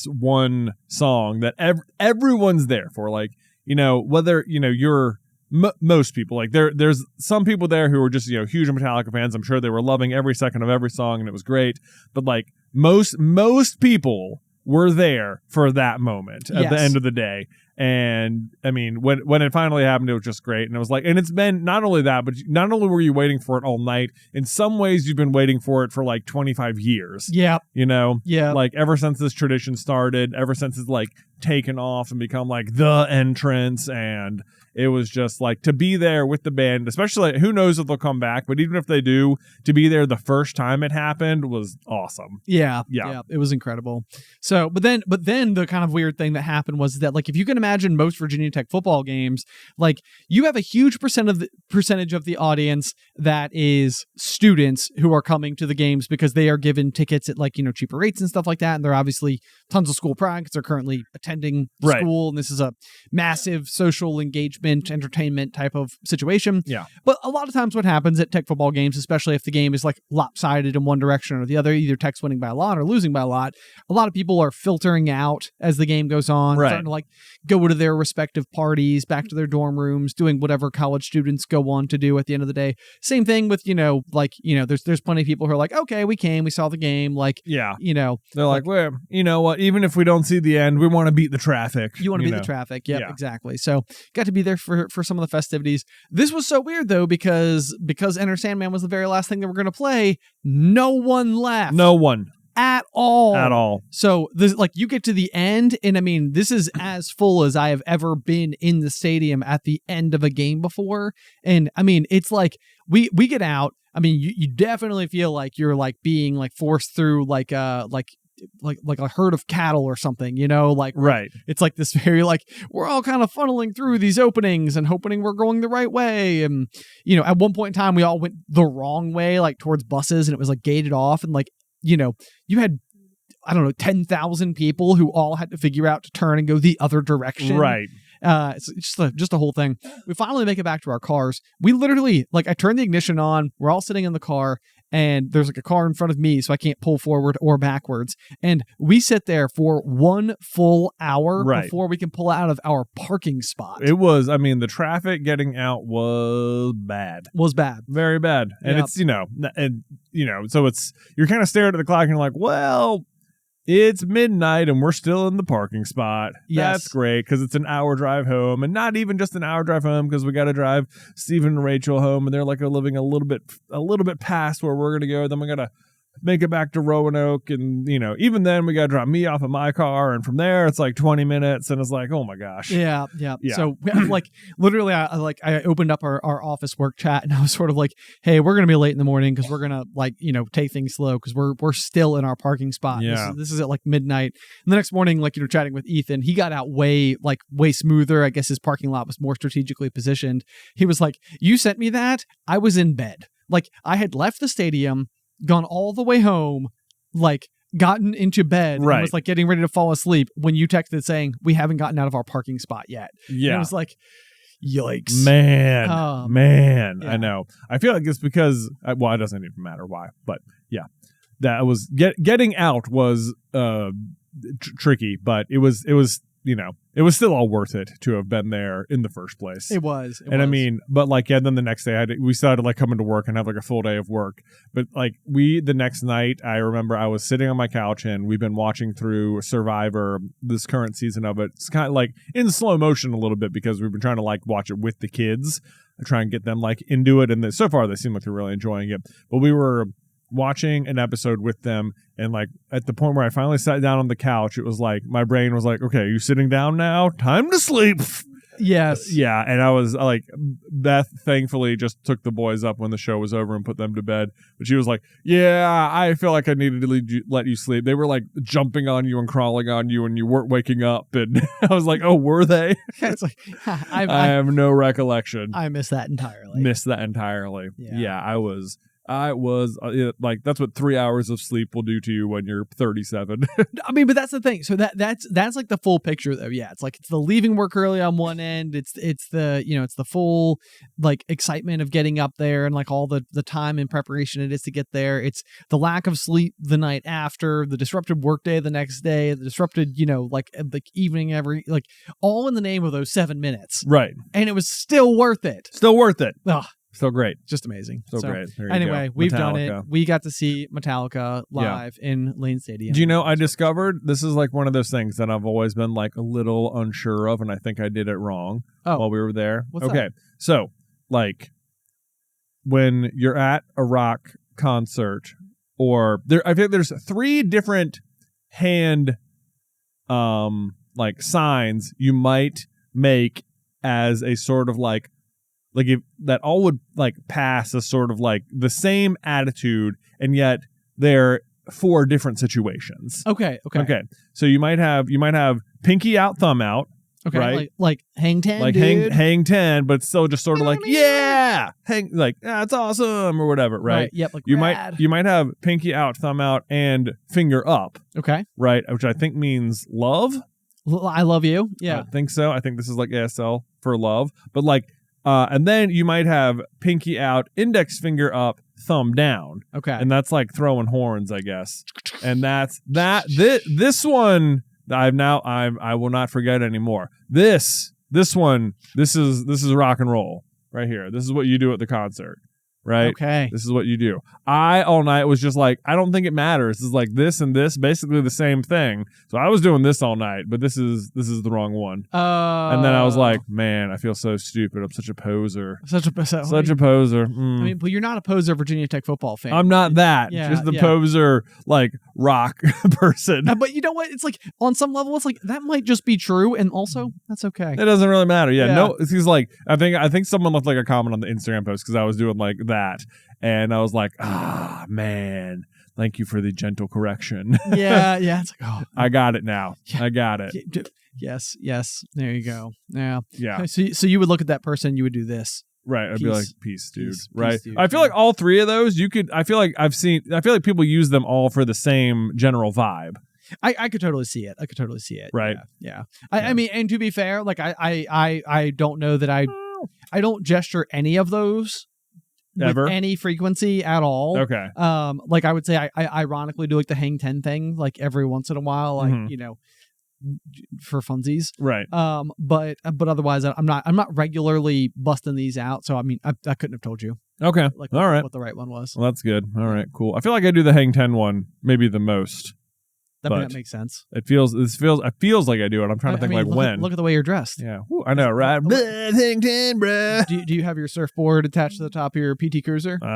one song that everyone's there for. Like, whether you're most people, like there's some people there who are just huge Metallica fans. I'm sure they were loving every second of every song and it was great. But like most people were there for that moment at the end of the day. And I mean, when it finally happened, it was just great. And it was like, and it's been not only that, but not only were you waiting for it all night, in some ways you've been waiting for it for like 25 years. Yeah. Yeah. Like ever since this tradition started, ever since it's like taken off and become like the entrance. And it was just like to be there with the band, especially like, who knows if they'll come back, but even if they do, to be there the first time it happened was awesome. Yeah. It was incredible. So, but then the kind of weird thing that happened was that, like, if you can imagine most Virginia Tech football games, like you have a huge percentage of the audience that is students who are coming to the games because they are given tickets at like, cheaper rates and stuff like that. And they're obviously tons of school pride because they're currently attending school. And this is a massive social engagement, entertainment type of situation. Yeah. But a lot of times what happens at Tech football games, especially if the game is like lopsided in one direction or the other, either Tech's winning by a lot or losing by a lot of people are filtering out as the game goes on, starting to like go to their respective parties, back to their dorm rooms, doing whatever college students go on to do at the end of the day. Same thing with, there's plenty of people who are like, okay, we saw the game. Like, they're like, well, you know what? Even if we don't see the end, we want to beat the traffic. You want to beat the traffic. Yep, exactly. So got to be there for some of the festivities. This was so weird though, because Enter Sandman was the very last thing that we're going to play. No one left. No one. At all. So this, like, you get to the end, and I mean, this is as full as I have ever been in the stadium at the end of a game before. And I mean, it's like we get out. I mean, you definitely feel like you're like being like forced through like a herd of cattle or something, like, right. It's like this very, like, we're all kind of funneling through these openings and hoping we're going the right way. And, at one point in time, we all went the wrong way, like towards buses, and it was like gated off. And like, you had, I don't know, 10,000 people who all had to figure out to turn and go the other direction. Right. It's just a whole thing. We finally make it back to our cars. We literally, like, I turn the ignition on. We're all sitting in the car, and there's like a car in front of me, so I can't pull forward or backwards. And we sit there for 1 full hour before we can pull out of our parking spot. It was, I mean, the traffic getting out was bad. Very bad. And it's, so it's, you're kind of staring at the clock and you're like, well, it's midnight and we're still in the parking spot. Yes. That's great because it's an hour drive home, and not even just an hour drive home because we got to drive Stephen and Rachel home, and they're like living a little bit past where we're gonna go. Then we gotta make it back to Roanoke, and even then we gotta drop me off of my car, and from there it's like 20 minutes, and it's like, oh my gosh. Yeah. So like literally I opened up our office work chat, and I was sort of like, hey, we're gonna be late in the morning because we're gonna take things slow because we're still in our parking spot. Yeah. This is at like midnight. And the next morning, like, chatting with Ethan, he got out way smoother. I guess his parking lot was more strategically positioned. He was like, you sent me that? I was in bed. Like, I had left the stadium, gone all the way home, like gotten into bed, and was like getting ready to fall asleep when you texted saying we haven't gotten out of our parking spot yet. Yeah. And I was like, yikes. Man. Yeah. I know. I feel like it's because, well, it doesn't even matter why, but yeah, that was getting out was tricky, but it was it was still all worth it to have been there in the first place. It was. I mean, but like, then the next day we started like coming to work and have like a full day of work. But like the next night, I remember I was sitting on my couch and we've been watching through Survivor, this current season of it. It's kind of like in slow motion a little bit because we've been trying to like watch it with the kids, try and get them like into it. And so far they seem like they're really enjoying it. But we were watching an episode with them, and like at the point where I finally sat down on the couch, it was like my brain was like, okay, you sitting down now? Time to sleep. Yes. Yeah, and I was like, Beth thankfully just took the boys up when the show was over and put them to bed. But she was like, yeah, I feel like I needed to let you sleep. They were like jumping on you and crawling on you and you weren't waking up. And I was like, oh, were they? It's like, I have no recollection. I missed that entirely. Yeah, I was I was like, that's what 3 hours of sleep will do to you when you're 37. I mean, but that's the thing. So that's like the full picture though. Yeah. It's like, it's the leaving work early on one end. It's the, it's the full like excitement of getting up there and like all the time and preparation it is to get there. It's the lack of sleep the night after, the disrupted work day the next day, the disrupted, like evening like all in the name of those 7 minutes. Right. And it was still worth it. Still worth it. Ugh. So great. Just amazing. So great. There you anyway, go. we've Metallica. done it. We got to see Metallica live in Lane Stadium. Do you know, I discovered this is like one of those things that I've always been like a little unsure of, and I think I did it wrong while we were there. What's that? So like when you're at a rock concert, or I think there's 3 different hand like signs you might make as a sort of like if that all would like pass as sort of like the same attitude, and yet they're 4 different situations. Okay. So you might have pinky out, thumb out. Okay. Right. Like hang 10. Like dude. hang 10, but still just sort of like, yeah, hang like, it's awesome or whatever. Right. Yep. Like you rad. might have pinky out, thumb out, and finger up. Okay. Right. Which I think means love. I love you. Yeah. I think so. I think this is like ASL for love, but like, and then you might have pinky out, index finger up, thumb down. Okay. And that's like throwing horns, I guess. And that's that. This one I will not forget anymore. This one, this is rock and roll right here. This is what you do at the concert. Right? Okay. This is what you do. I all night was just like, I don't think it matters. It's like this and this, basically the same thing. So I was doing this all night, but this is the wrong one. And then I was like, man, I feel so stupid. I'm such a poser. Such a poser. I mean, but you're not a poser Virginia Tech football fan. I'm not that. Yeah, just the poser, like rock person. But you know what? It's like on some level, it's like that might just be true, and also that's okay. It doesn't really matter. Yeah. No, it's like I think someone left like a comment on the Instagram post because I was doing like that. And I was like, man, thank you for the gentle correction. Yeah. It's like, I got it now. Yeah. I got it. Yes. There you go. Yeah. So you would look at that person, you would do this. Right. I'd be like, peace, dude. Right. Peace, dude. I feel like all 3 of those I feel like people use them all for the same general vibe. I could totally see it. Right. Yeah. I mean, and to be fair, like I don't know that I don't gesture any of those ever with any frequency at all. Okay. Like I would say I ironically do like the hang 10 thing like every once in a while, like for funsies. Right. But otherwise I'm not regularly busting these out. So I mean I couldn't have told you. Okay. Like all right. What the right one was. Well, that's good. All right. Cool. I feel like I do the hang 10 one maybe the most. That makes sense. It feels like I do it. I'm trying to think when. Look at the way you're dressed. Yeah. Ooh, I know, right? Hang 10, bruh. Do you have your surfboard attached to the top of your PT Cruiser? No,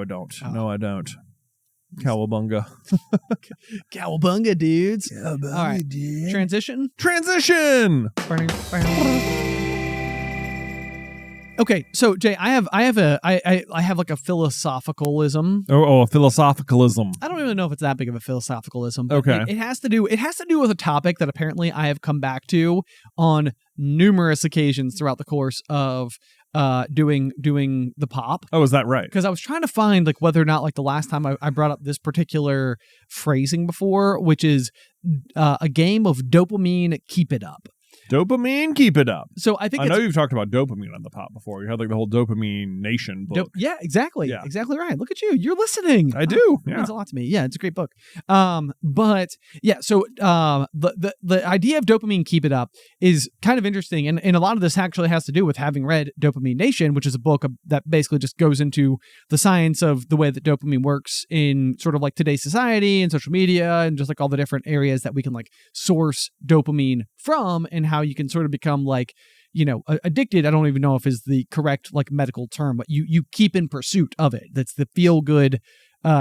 I don't. No, I don't. Cowabunga. Cowabunga, dudes. Cowabunga, all right. dude. Transition. Okay, so Jay, I have like a philosophicalism. A philosophicalism. I don't even know if it's that big of a philosophicalism. But okay. It has to do with a topic that apparently I have come back to on numerous occasions throughout the course of doing the pop. Oh, is that right? Because I was trying to find like whether or not like the last time I brought up this particular phrasing before, which is a game of Dopamine Keepitup. Dopamine Keepitup. So I think I know you've talked about dopamine on the pop before. You had like the whole Dopamine Nation book. Yeah, exactly. Yeah. Exactly right. Look at you. You're listening. I do. It means a lot to me. Yeah, it's a great book. But yeah, so the idea of Dopamine Keepitup is kind of interesting, and a lot of this actually has to do with having read Dopamine Nation, which is a book that basically just goes into the science of the way that dopamine works in sort of like today's society and social media and just like all the different areas that we can like source dopamine from, and how you can sort of become like, addicted. I don't even know if is the correct like medical term, but you keep in pursuit of it. That's the feel good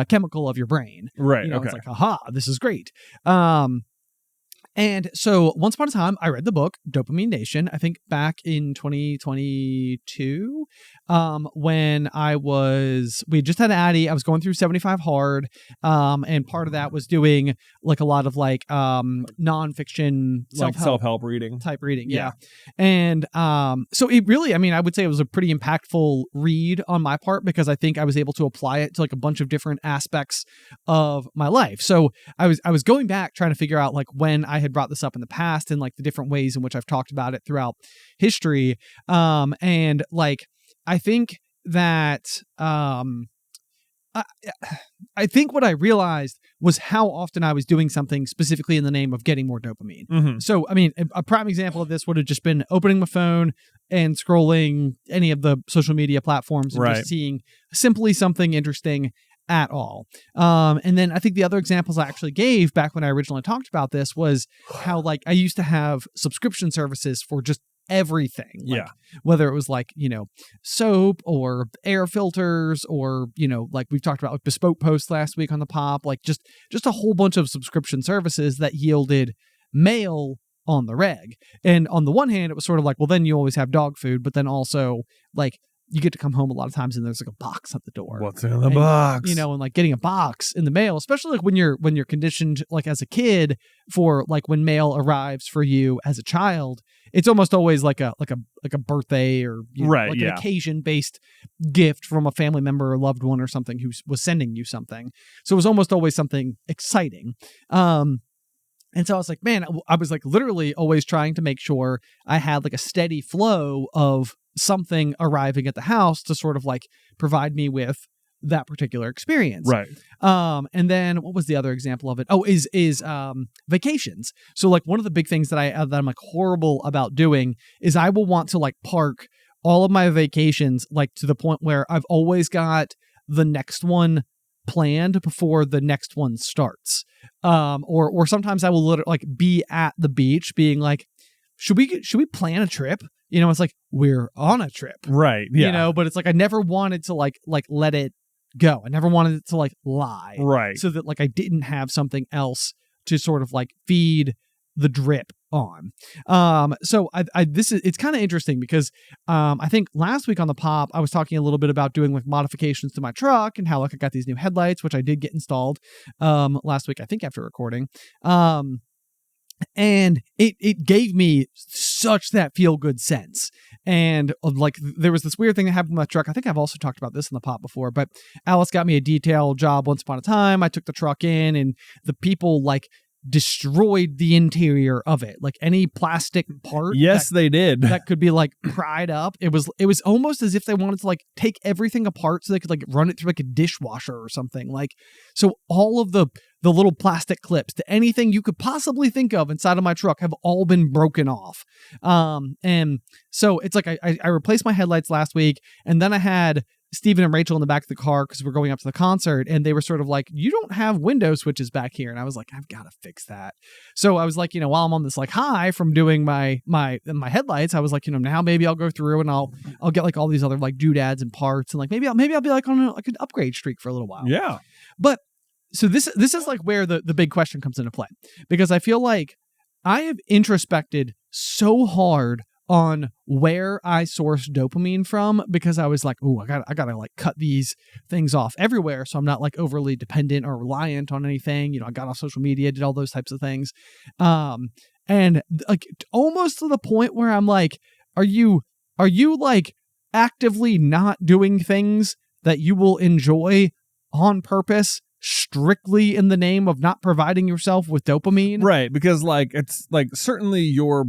chemical of your brain. Right. It's like, aha, this is great. And And so once upon a time, I read the book Dopamine Nation, I think back in 2022, when we had just had Addie. I was going through 75 Hard, and part of that was doing like a lot of like nonfiction, Like self-help reading. Type reading. Yeah. And so it really, I mean, I would say it was a pretty impactful read on my part because I think I was able to apply it to like a bunch of different aspects of my life. So I was going back trying to figure out like when I had brought this up in the past and like the different ways in which I've talked about it throughout history. And like, I think that, I think what I realized was how often I was doing something specifically in the name of getting more dopamine. Mm-hmm. So, I mean, a prime example of this would have just been opening my phone and scrolling any of the social media platforms and just seeing simply something interesting at all. And then I think the other examples I actually gave back when I originally talked about this was how like I used to have subscription services for just everything. Like, whether it was like, you know, soap or air filters or, you know, like we've talked about like bespoke posts last week on the pop, like just a whole bunch of subscription services that yielded mail on the reg. And on the one hand, it was sort of like, well, then you always have dog food, but then also like you get to come home a lot of times and there's like a box at the door. What's in the box? You know, and like getting a box in the mail, especially like when you're conditioned like as a kid for like when mail arrives for you as a child, it's almost always like a birthday or like an occasion based gift from a family member or loved one or something who was sending you something. So it was almost always something exciting. And so I was like, man, I was like literally always trying to make sure I had like a steady flow of something arriving at the house to sort of like provide me with that particular experience. Right. And then what was the other example of it? Oh, is vacations. So like one of the big things that I'm like horrible about doing is I will want to like park all of my vacations like to the point where I've always got the next one planned before the next one starts. Or sometimes I will literally like be at the beach being like, should we plan a trip? You know, it's like we're on a trip. Right. Yeah. You know, but it's like I never wanted to like let it go. I never wanted it to like lie. Right. So that like I didn't have something else to sort of like feed the drip on. So it's kind of interesting because I think last week on the pop I was talking a little bit about doing like modifications to my truck and how like I got these new headlights, which I did get installed last week, I think after recording. And it gave me such that feel good sense. And like there was this weird thing that happened with my truck. I think I've also talked about this in the pop before, but Alice got me a detail job once upon a time. I took the truck in and the people like destroyed the interior of it, like any plastic part. Yes, they did. That could be like pried up. It was almost as if they wanted to like take everything apart so they could like run it through like a dishwasher or something. Like, so all of the little plastic clips to anything you could possibly think of inside of my truck have all been broken off. And so it's like I replaced my headlights last week, and then I had Steven and Rachel in the back of the car because we're going up to the concert, and they were sort of like, you don't have window switches back here. And I was like, I've got to fix that. So I was like, you know, while I'm on this like high from doing my headlights, I was like, you know, now maybe I'll go through and I'll get like all these other like doodads and parts, and like maybe I'll be like on like an upgrade streak for a little while. Yeah. But so this is like where the big question comes into play, because I feel like I have introspected so hard on where I source dopamine from, because I was like, oh, I gotta like cut these things off everywhere so I'm not like overly dependent or reliant on anything. You know, I got off social media, did all those types of things. And like almost to the point where I'm like, are you like actively not doing things that you will enjoy on purpose, strictly in the name of not providing yourself with dopamine? Right, because like it's like certainly your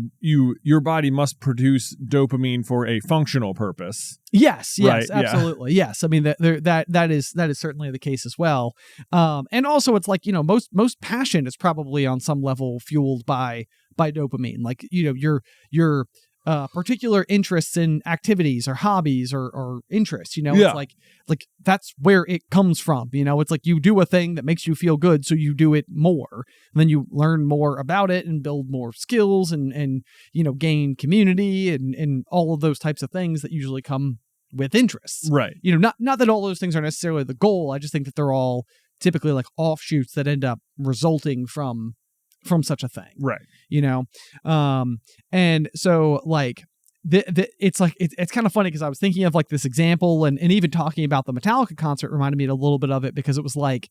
body must produce dopamine for a functional purpose. Yes, right, absolutely. Yeah. Yes. I mean that is certainly the case as well. And also it's like, you know, most passion is probably on some level fueled by dopamine. Like, you know, your particular interests in activities or hobbies or interests, you know, it's like that's where it comes from. You know, it's like you do a thing that makes you feel good, so you do it more, and then you learn more about it and build more skills and you know, gain community and all of those types of things that usually come with interests. Right. You know, not that all those things are necessarily the goal. I just think that they're all typically like offshoots that end up resulting from from such a thing. Right. And so like it's like it's kind of funny because I was thinking of like this example and even talking about the Metallica concert reminded me a little bit of it, because it was like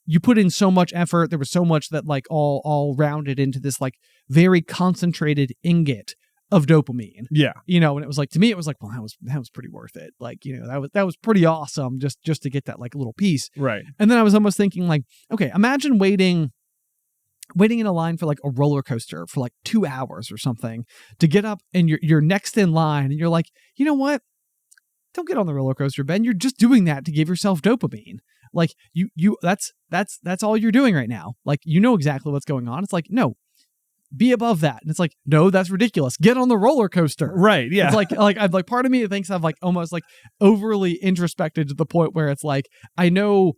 you put in so much effort, there was so much that like all rounded into this like very concentrated ingot of dopamine. Yeah. And it was like, to me it was like, well, that was pretty worth it. Like, that was pretty awesome just to get that like little piece. Right. And then I was almost thinking like, okay, imagine waiting in a line for like a roller coaster for like 2 hours or something to get up, and you're next in line, and you're like, you know what? Don't get on the roller coaster, Ben. You're just doing that to give yourself dopamine. Like that's all you're doing right now. Like, exactly what's going on. It's like, no, be above that. And it's like, no, that's ridiculous. Get on the roller coaster. Right. Yeah. It's I've like part of me thinks I've like almost like overly introspected to the point where it's like, I know.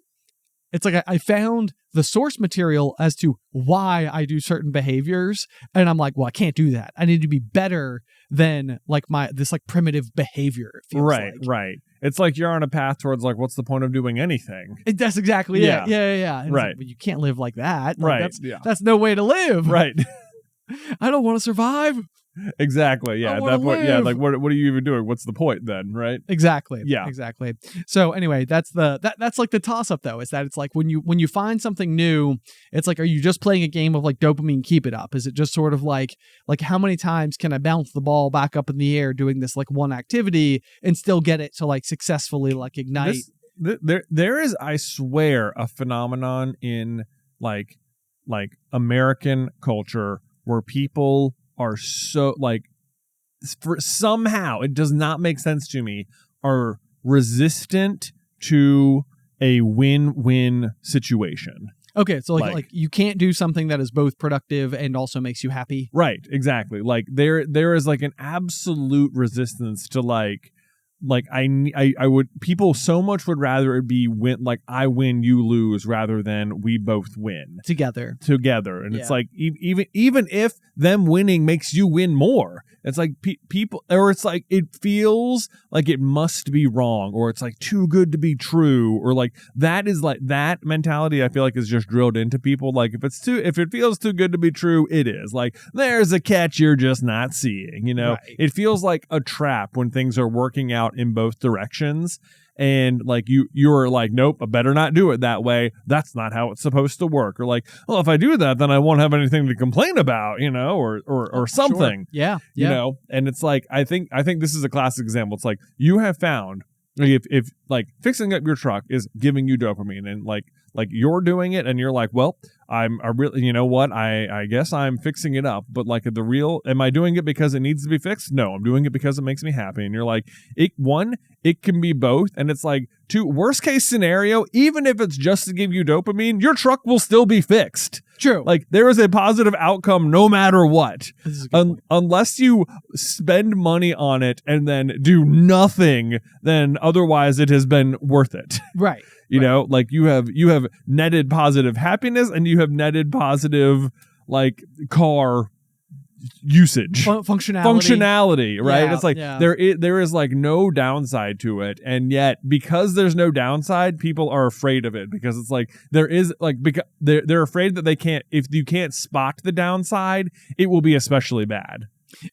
It's like I found the source material as to why I do certain behaviors, and I'm like, well, I can't do that. I need to be better than like this like primitive behavior. It feels right, like. right. It's like you're on a path towards like, what's the point of doing anything? That's exactly it. Yeah. And right. Like, well, you can't live like that. Like, right. That's no way to live. Right. I don't want to survive. Exactly. Yeah. At that point, yeah. Like, what are you even doing? What's the point then? Right. Exactly. Yeah. Exactly. So anyway, that's like the toss up though, is that it's like when you find something new, it's like, are you just playing a game of like Dopamine Keepitup? Is it just sort of like how many times can I bounce the ball back up in the air doing this like one activity and still get it to like successfully like ignite? There is, I swear, a phenomenon in like American culture where people are so like, for somehow it does not make sense to me, are resistant to a win-win situation. Okay, so like you can't do something that is both productive and also makes you happy. Right, exactly. Like there is like an absolute resistance to like I would, people so much would rather it be like I win, you lose, rather than we both win together. And it's like even if them winning makes you win more, it's like people, or it's like it feels like it must be wrong, or it's like too good to be true, or like that is like that mentality I feel like is just drilled into people. Like if it feels too good to be true, it is. Like there's a catch you're just not seeing, Right. It feels like a trap when things are working out in both directions, and like you're like, nope, I better not do it that way. That's not how it's supposed to work. Or like, well, if I do that, then I won't have anything to complain about, or something. Sure. Yeah. And it's like, I think this is a classic example. It's like you have found, if like fixing up your truck is giving you dopamine, and like you're doing it and you're like, well, I really, I guess I'm fixing it up, but like am I doing it because it needs to be fixed? No, I'm doing it because it makes me happy. And you're like, it can be both. And it's like, worst case scenario, even if it's just to give you dopamine, your truck will still be fixed. True. Like there is a positive outcome no matter what, unless you spend money on it and then do nothing, then otherwise it has been worth it. Right. Like you have netted positive happiness, and you have netted positive like car usage, functionality, right? Yeah, it's like there is like no downside to it, and yet because there's no downside, people are afraid of it, because it's like there is like, because they're afraid that if you can't spot the downside, it will be especially bad.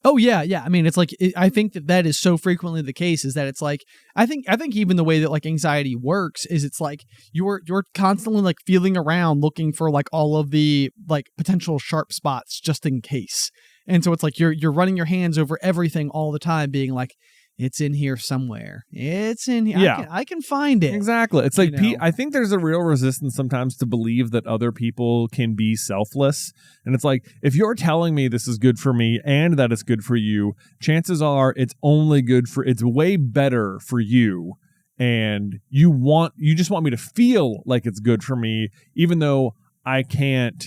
Oh yeah. I mean, it's like I think that is so frequently the case, is that it's like I think even the way that like anxiety works is it's like you're constantly like feeling around looking for like all of the like potential sharp spots just in case. And so it's like you're running your hands over everything all the time, being like, it's in here somewhere. It's in here. Yeah. I can find it. Exactly. It's like, I think there's a real resistance sometimes to believe that other people can be selfless. And it's like, if you're telling me this is good for me and that it's good for you, chances are it's way better for you. And you just want me to feel like it's good for me, even though I can't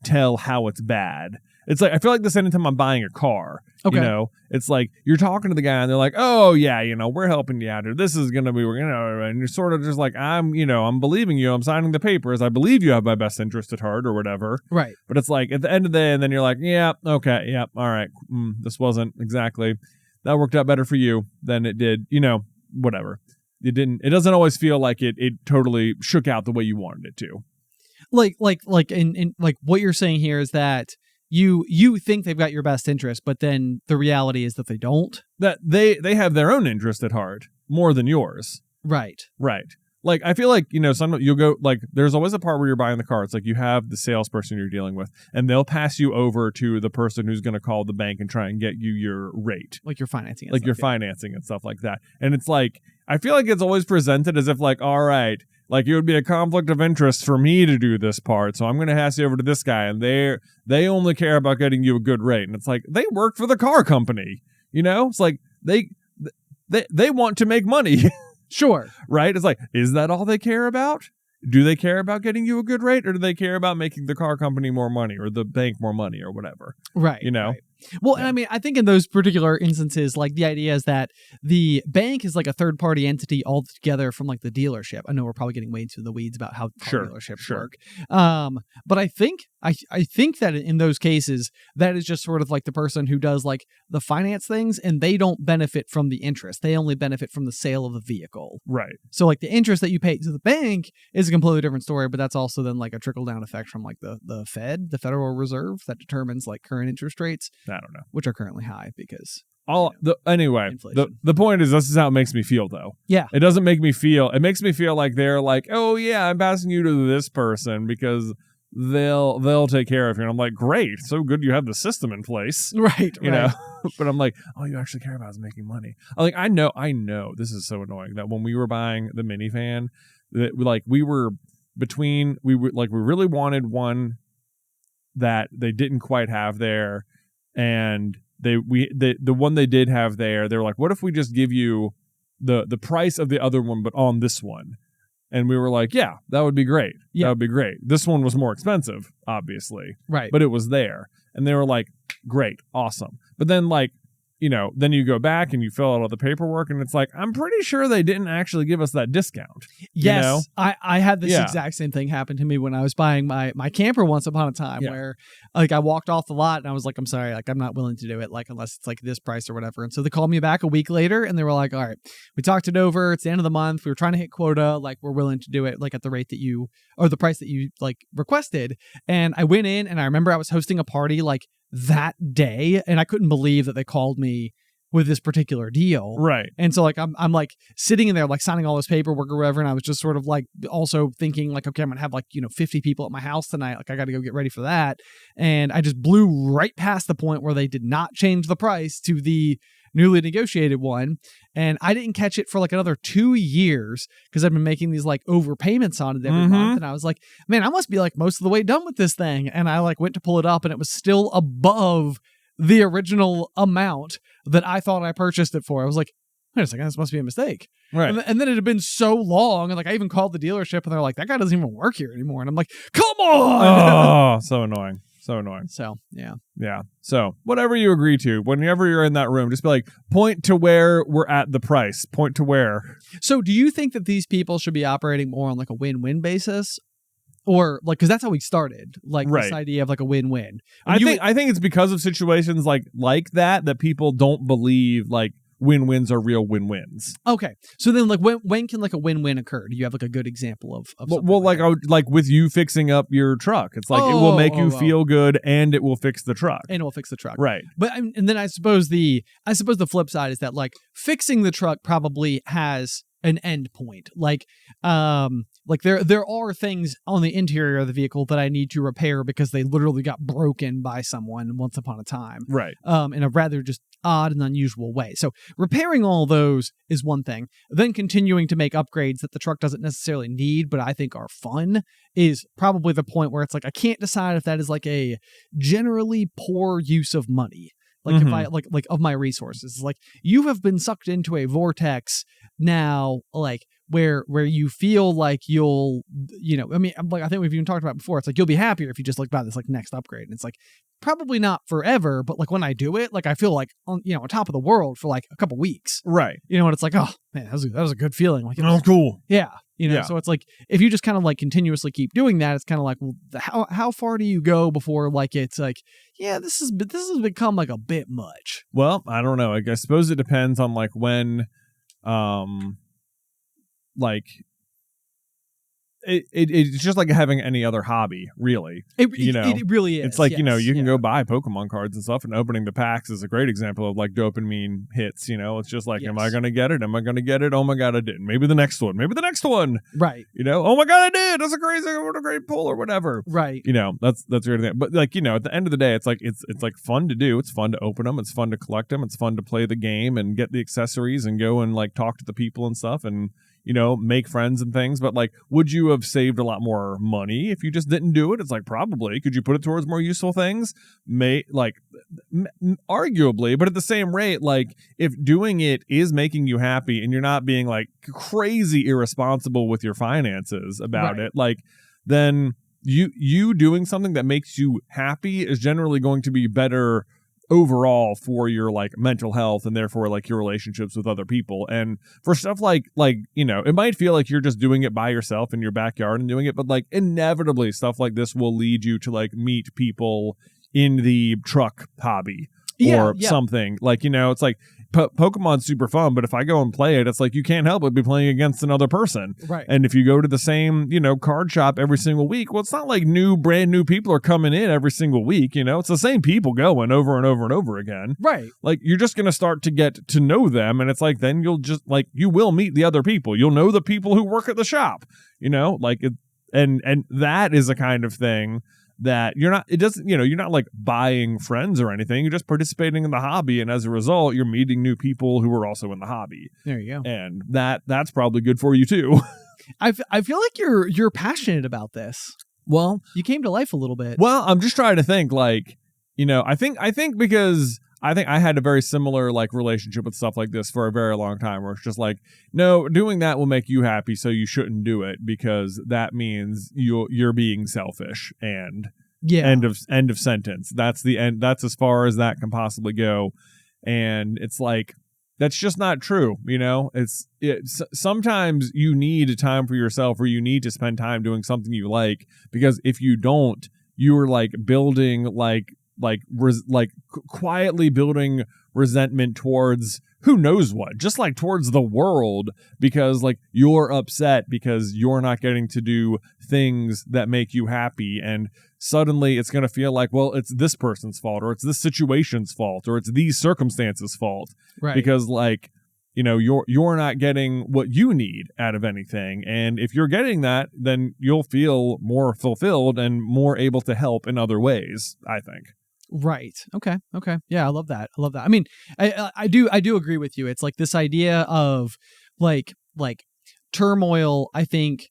tell how it's bad. It's like, I feel like this anytime I'm buying a car, okay. It's like you're talking to the guy and they're like, oh yeah, we're helping you out here. This is going to be, and you're sort of just like, I'm believing you. I'm signing the papers. I believe you have my best interest at heart or whatever. Right. But it's like at the end of the day, and then you're like, yeah, okay. Yeah. All right. This wasn't exactly, that worked out better for you than it did, whatever. It doesn't always feel like it totally shook out the way you wanted it to. in like what you're saying here is that you think they've got your best interest, but then the reality is that they don't. That they have their own interest at heart more than yours. Right. Right. Like, I feel like, some you'll go, like, there's always a part where you're buying the car. It's like you have the salesperson you're dealing with, and they'll pass you over to the person who's going to call the bank and try and get you your rate. Like you're financing. Like you're financing and stuff like that. And it's like, I feel like it's always presented as if like, all right, like it would be a conflict of interest for me to do this part. So I'm going to pass you over to this guy, and they only care about getting you a good rate. And it's like, they work for the car company, It's like they want to make money. Sure. Right? It's like, is that all they care about? Do they care about getting you a good rate, or do they care about making the car company more money or the bank more money or whatever? Right. Right. Well, and I mean, I think in those particular instances, like the idea is that the bank is like a third party entity altogether from like the dealership. I know we're probably getting way into the weeds about how dealerships work. But I think that in those cases, that is just sort of like the person who does like the finance things, and they don't benefit from the interest. They only benefit from the sale of the vehicle. Right. So like the interest that you pay to the bank is a completely different story, but that's also then like a trickle down effect from like the Fed, the Federal Reserve, that determines like current interest rates. I don't know. Which are currently high because the point is, this is how it makes me feel though. Yeah. It doesn't make me feel, it makes me feel like they're like, oh yeah, I'm passing you to this person because they'll take care of you. And I'm like, great, so good you have the system in place. Right. You know? But I'm like, all you actually care about is making money. Like, I know this is so annoying that when we were buying the minifan, that we really wanted one that they didn't quite have there. And the one they did have there, they were like, what if we just give you the price of the other one, but on this one? And we were like, yeah, that would be great. Yeah. That would be great. This one was more expensive, obviously. Right. But it was there. And they were like, great, awesome. But then then you go back and you fill out all the paperwork, and it's like, I'm pretty sure they didn't actually give us that discount. Yes. I had this exact same thing happen to me when I was buying my camper once upon a time, where like I walked off the lot and I was like, I'm sorry, like I'm not willing to do it, like unless it's like this price or whatever. And so they called me back a week later and they were like, all right, we talked it over. It's the end of the month. We were trying to hit quota. Like, we're willing to do it like at the rate that you, or the price that you like requested. And I went in, and I remember I was hosting a party like that day, and I couldn't believe that they called me with this particular deal. Right. And so like I'm like sitting in there like signing all this paperwork or whatever, and I was just sort of like also thinking like, okay, I'm gonna have like 50 people at my house tonight, like I gotta go get ready for that. And I just blew right past the point where they did not change the price to the newly negotiated one, and I didn't catch it for like another 2 years because I've been making these like overpayments on it every month. And I was like, man, I must be like most of the way done with this thing. And I like went to pull it up, and it was still above the original amount that I thought I purchased it for. I was like, wait a second, this must be a mistake. Right. And then it had been so long, and like I even called the dealership, and they're like, that guy doesn't even work here anymore. And I'm like, come on. Oh, so annoying. So annoying. So, yeah. Yeah. So, whatever you agree to, whenever you're in that room, just be like, point to where we're at the price. Point to where. So, do you think that these people should be operating more on like a win-win basis? Or like, because that's how we started, like this idea of like a win-win. I think it's because of situations like that people don't believe like win-wins are real win-wins. Okay, so then like when can like a win-win occur? Do you have like a good example of well like with you fixing up your truck, it's like it will make you feel good, and it will fix the truck. Right. But and then I suppose the flip side is that like fixing the truck probably has an end point. Like there are things on the interior of the vehicle that I need to repair because they literally got broken by someone once upon a time. Right. In a rather just odd and unusual way. So repairing all those is one thing. Then continuing to make upgrades that the truck doesn't necessarily need, but I think are fun, is probably the point where it's like, I can't decide if that is like a generally poor use of money. Like if I like of my resources, like you have been sucked into a vortex now, like where you feel like you'll, I mean, like I think we've even talked about before. It's like you'll be happier if you just like buy this like next upgrade. And it's like probably not forever, but like when I do it, like I feel like on top of the world for like a couple weeks. Right. And it's like, oh man, that was a good feeling. Like, cool. Yeah. So it's like if you just kind of like continuously keep doing that, it's kind of like, well, how far do you go before like it's like, yeah, this has become like a bit much. Well, I don't know. I suppose it depends on like when, like it's just like having any other hobby, really. It really is. It's like, you can go buy Pokemon cards and stuff, and opening the packs is a great example of like dopamine hits. It's just like, am I going to get it? Am I going to get it? Oh my God, I didn't. Maybe the next one. Right. Oh my God, I did. That's what a great pull or whatever. Right. That's weird thing. But like, at the end of the day, it's like, it's like fun to do. It's fun to open them. It's fun to collect them. It's fun to play the game and get the accessories and go and like talk to the people and stuff and, make friends and things. But like, would you have saved a lot more money if you just didn't do it? It's like, probably. Could you put it towards more useful things? Arguably, but at the same rate, like if doing it is making you happy and you're not being like crazy irresponsible with your finances about it, like then you doing something that makes you happy is generally going to be better overall for your like mental health and therefore like your relationships with other people. And for stuff like it might feel like you're just doing it by yourself in your backyard and doing it, but like inevitably stuff like this will lead you to like meet people in the truck hobby or something. Like, it's like Pokemon's super fun, but if I go and play it, it's like you can't help but be playing against another person. Right. And if you go to the same, card shop every single week, well, it's not like brand new people are coming in every single week. It's the same people going over and over and over again. Right. Like you're just going to start to get to know them. And it's like, then you'll just like, you will meet the other people. You'll know the people who work at the shop, like, and that is a kind of thing that you're not like buying friends or anything. You're just participating in the hobby, and as a result, you're meeting new people who are also in the hobby. There you go. And that's probably good for you too. I feel like you're passionate about this. Well, you came to life a little bit. Well, I'm just trying to think like, I think because I think I had a very similar like relationship with stuff like this for a very long time, where it's just like, no, doing that will make you happy, so you shouldn't do it because that means you're being selfish. And end of sentence. That's the end. That's as far as that can possibly go. And it's like, that's just not true. Sometimes you need time for yourself, or you need to spend time doing something you like, because if you don't, you're like building quietly building resentment towards who knows what, just like towards the world, because like you're upset because you're not getting to do things that make you happy. And suddenly it's going to feel like, well, it's this person's fault, or it's this situation's fault, or it's these circumstances' fault. Right. Because like, you're not getting what you need out of anything. And if you're getting that, then you'll feel more fulfilled and more able to help in other ways, I think. Right. Okay. Yeah, I love that. I mean, I do agree with you. It's like this idea of like turmoil, I think,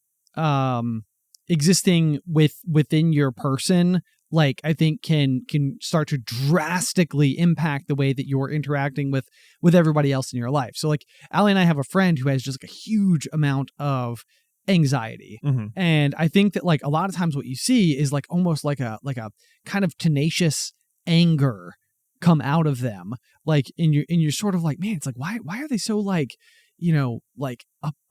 existing within your person, like I think can start to drastically impact the way that you're interacting with everybody else in your life. So like Allie and I have a friend who has just like a huge amount of anxiety. Mm-hmm. And I think that like a lot of times what you see is like almost like a kind of tenacious anger come out of them, like and you're sort of like, man, it's like why are they so like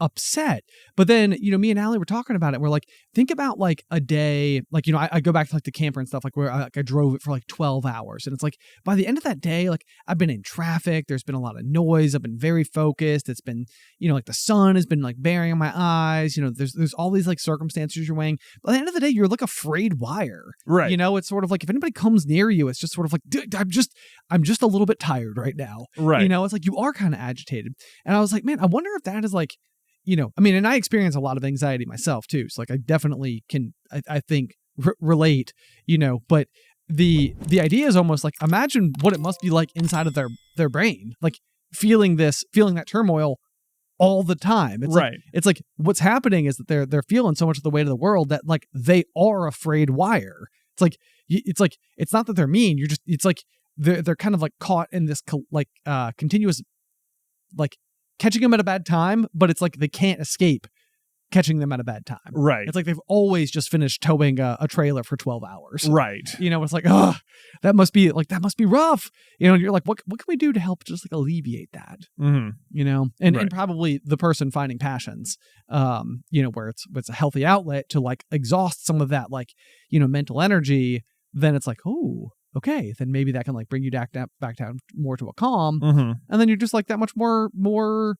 upset? But then me and Allie were talking about it, and we're like, think about like a day, like I go back to like the camper and stuff, like where I drove it for like 12 hours, and it's like by the end of that day, like I've been in traffic, there's been a lot of noise, I've been very focused, it's been like the sun has been like bearing on my eyes, there's all these like circumstances you're weighing. By the end of the day, you're like a frayed wire, right? It's sort of like if anybody comes near you, it's just sort of like, dude, I'm just a little bit tired right now, right? It's like you are kind of agitated. And I was like, man, I wonder if that is like, I mean, and I experience a lot of anxiety myself too. So like, I definitely can, I think relate, but the idea is almost like, imagine what it must be like inside of their brain, like feeling that turmoil all the time. It's right. Like, it's like what's happening is that they're feeling so much of the weight of the world that like they are a frayed wire. It's like, it's not that they're mean. It's like they're kind of like caught in this continuous, like catching them at a bad time, but it's like they can't escape catching them at a bad time. Right. It's like they've always just finished towing a trailer for 12 hours. Right. It's like, oh, that must be rough. And you're like, what can we do to help just like alleviate that? Mm-hmm. And probably the person finding passions, where it's a healthy outlet to like exhaust some of that, like, mental energy. Then it's like, oh, okay, then maybe that can like bring you back down more to a calm. Mm-hmm. And then you're just like that much more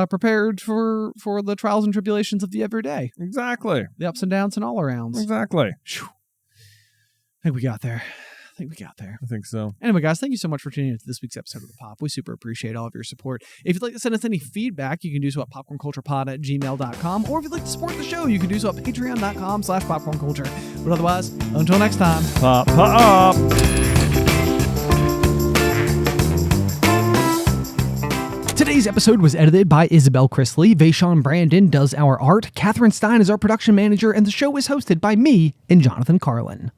prepared for the trials and tribulations of the everyday. Exactly. The ups and downs and all arounds. Exactly. Whew. I think we got there. I think so. Anyway, guys, thank you so much for tuning in to this week's episode of The Pop. We super appreciate all of your support. If you'd like to send us any feedback, you can do so at popcornculturepod@gmail.com. Or if you'd like to support the show, you can do so at patreon.com/popcornculture. But otherwise, until next time, Pop, pop. Today's episode was edited by Isybelle Christley. Vaishon Brandon does our art. Catherine Stein is our production manager, and the show is hosted by me and Jonathan Carlin.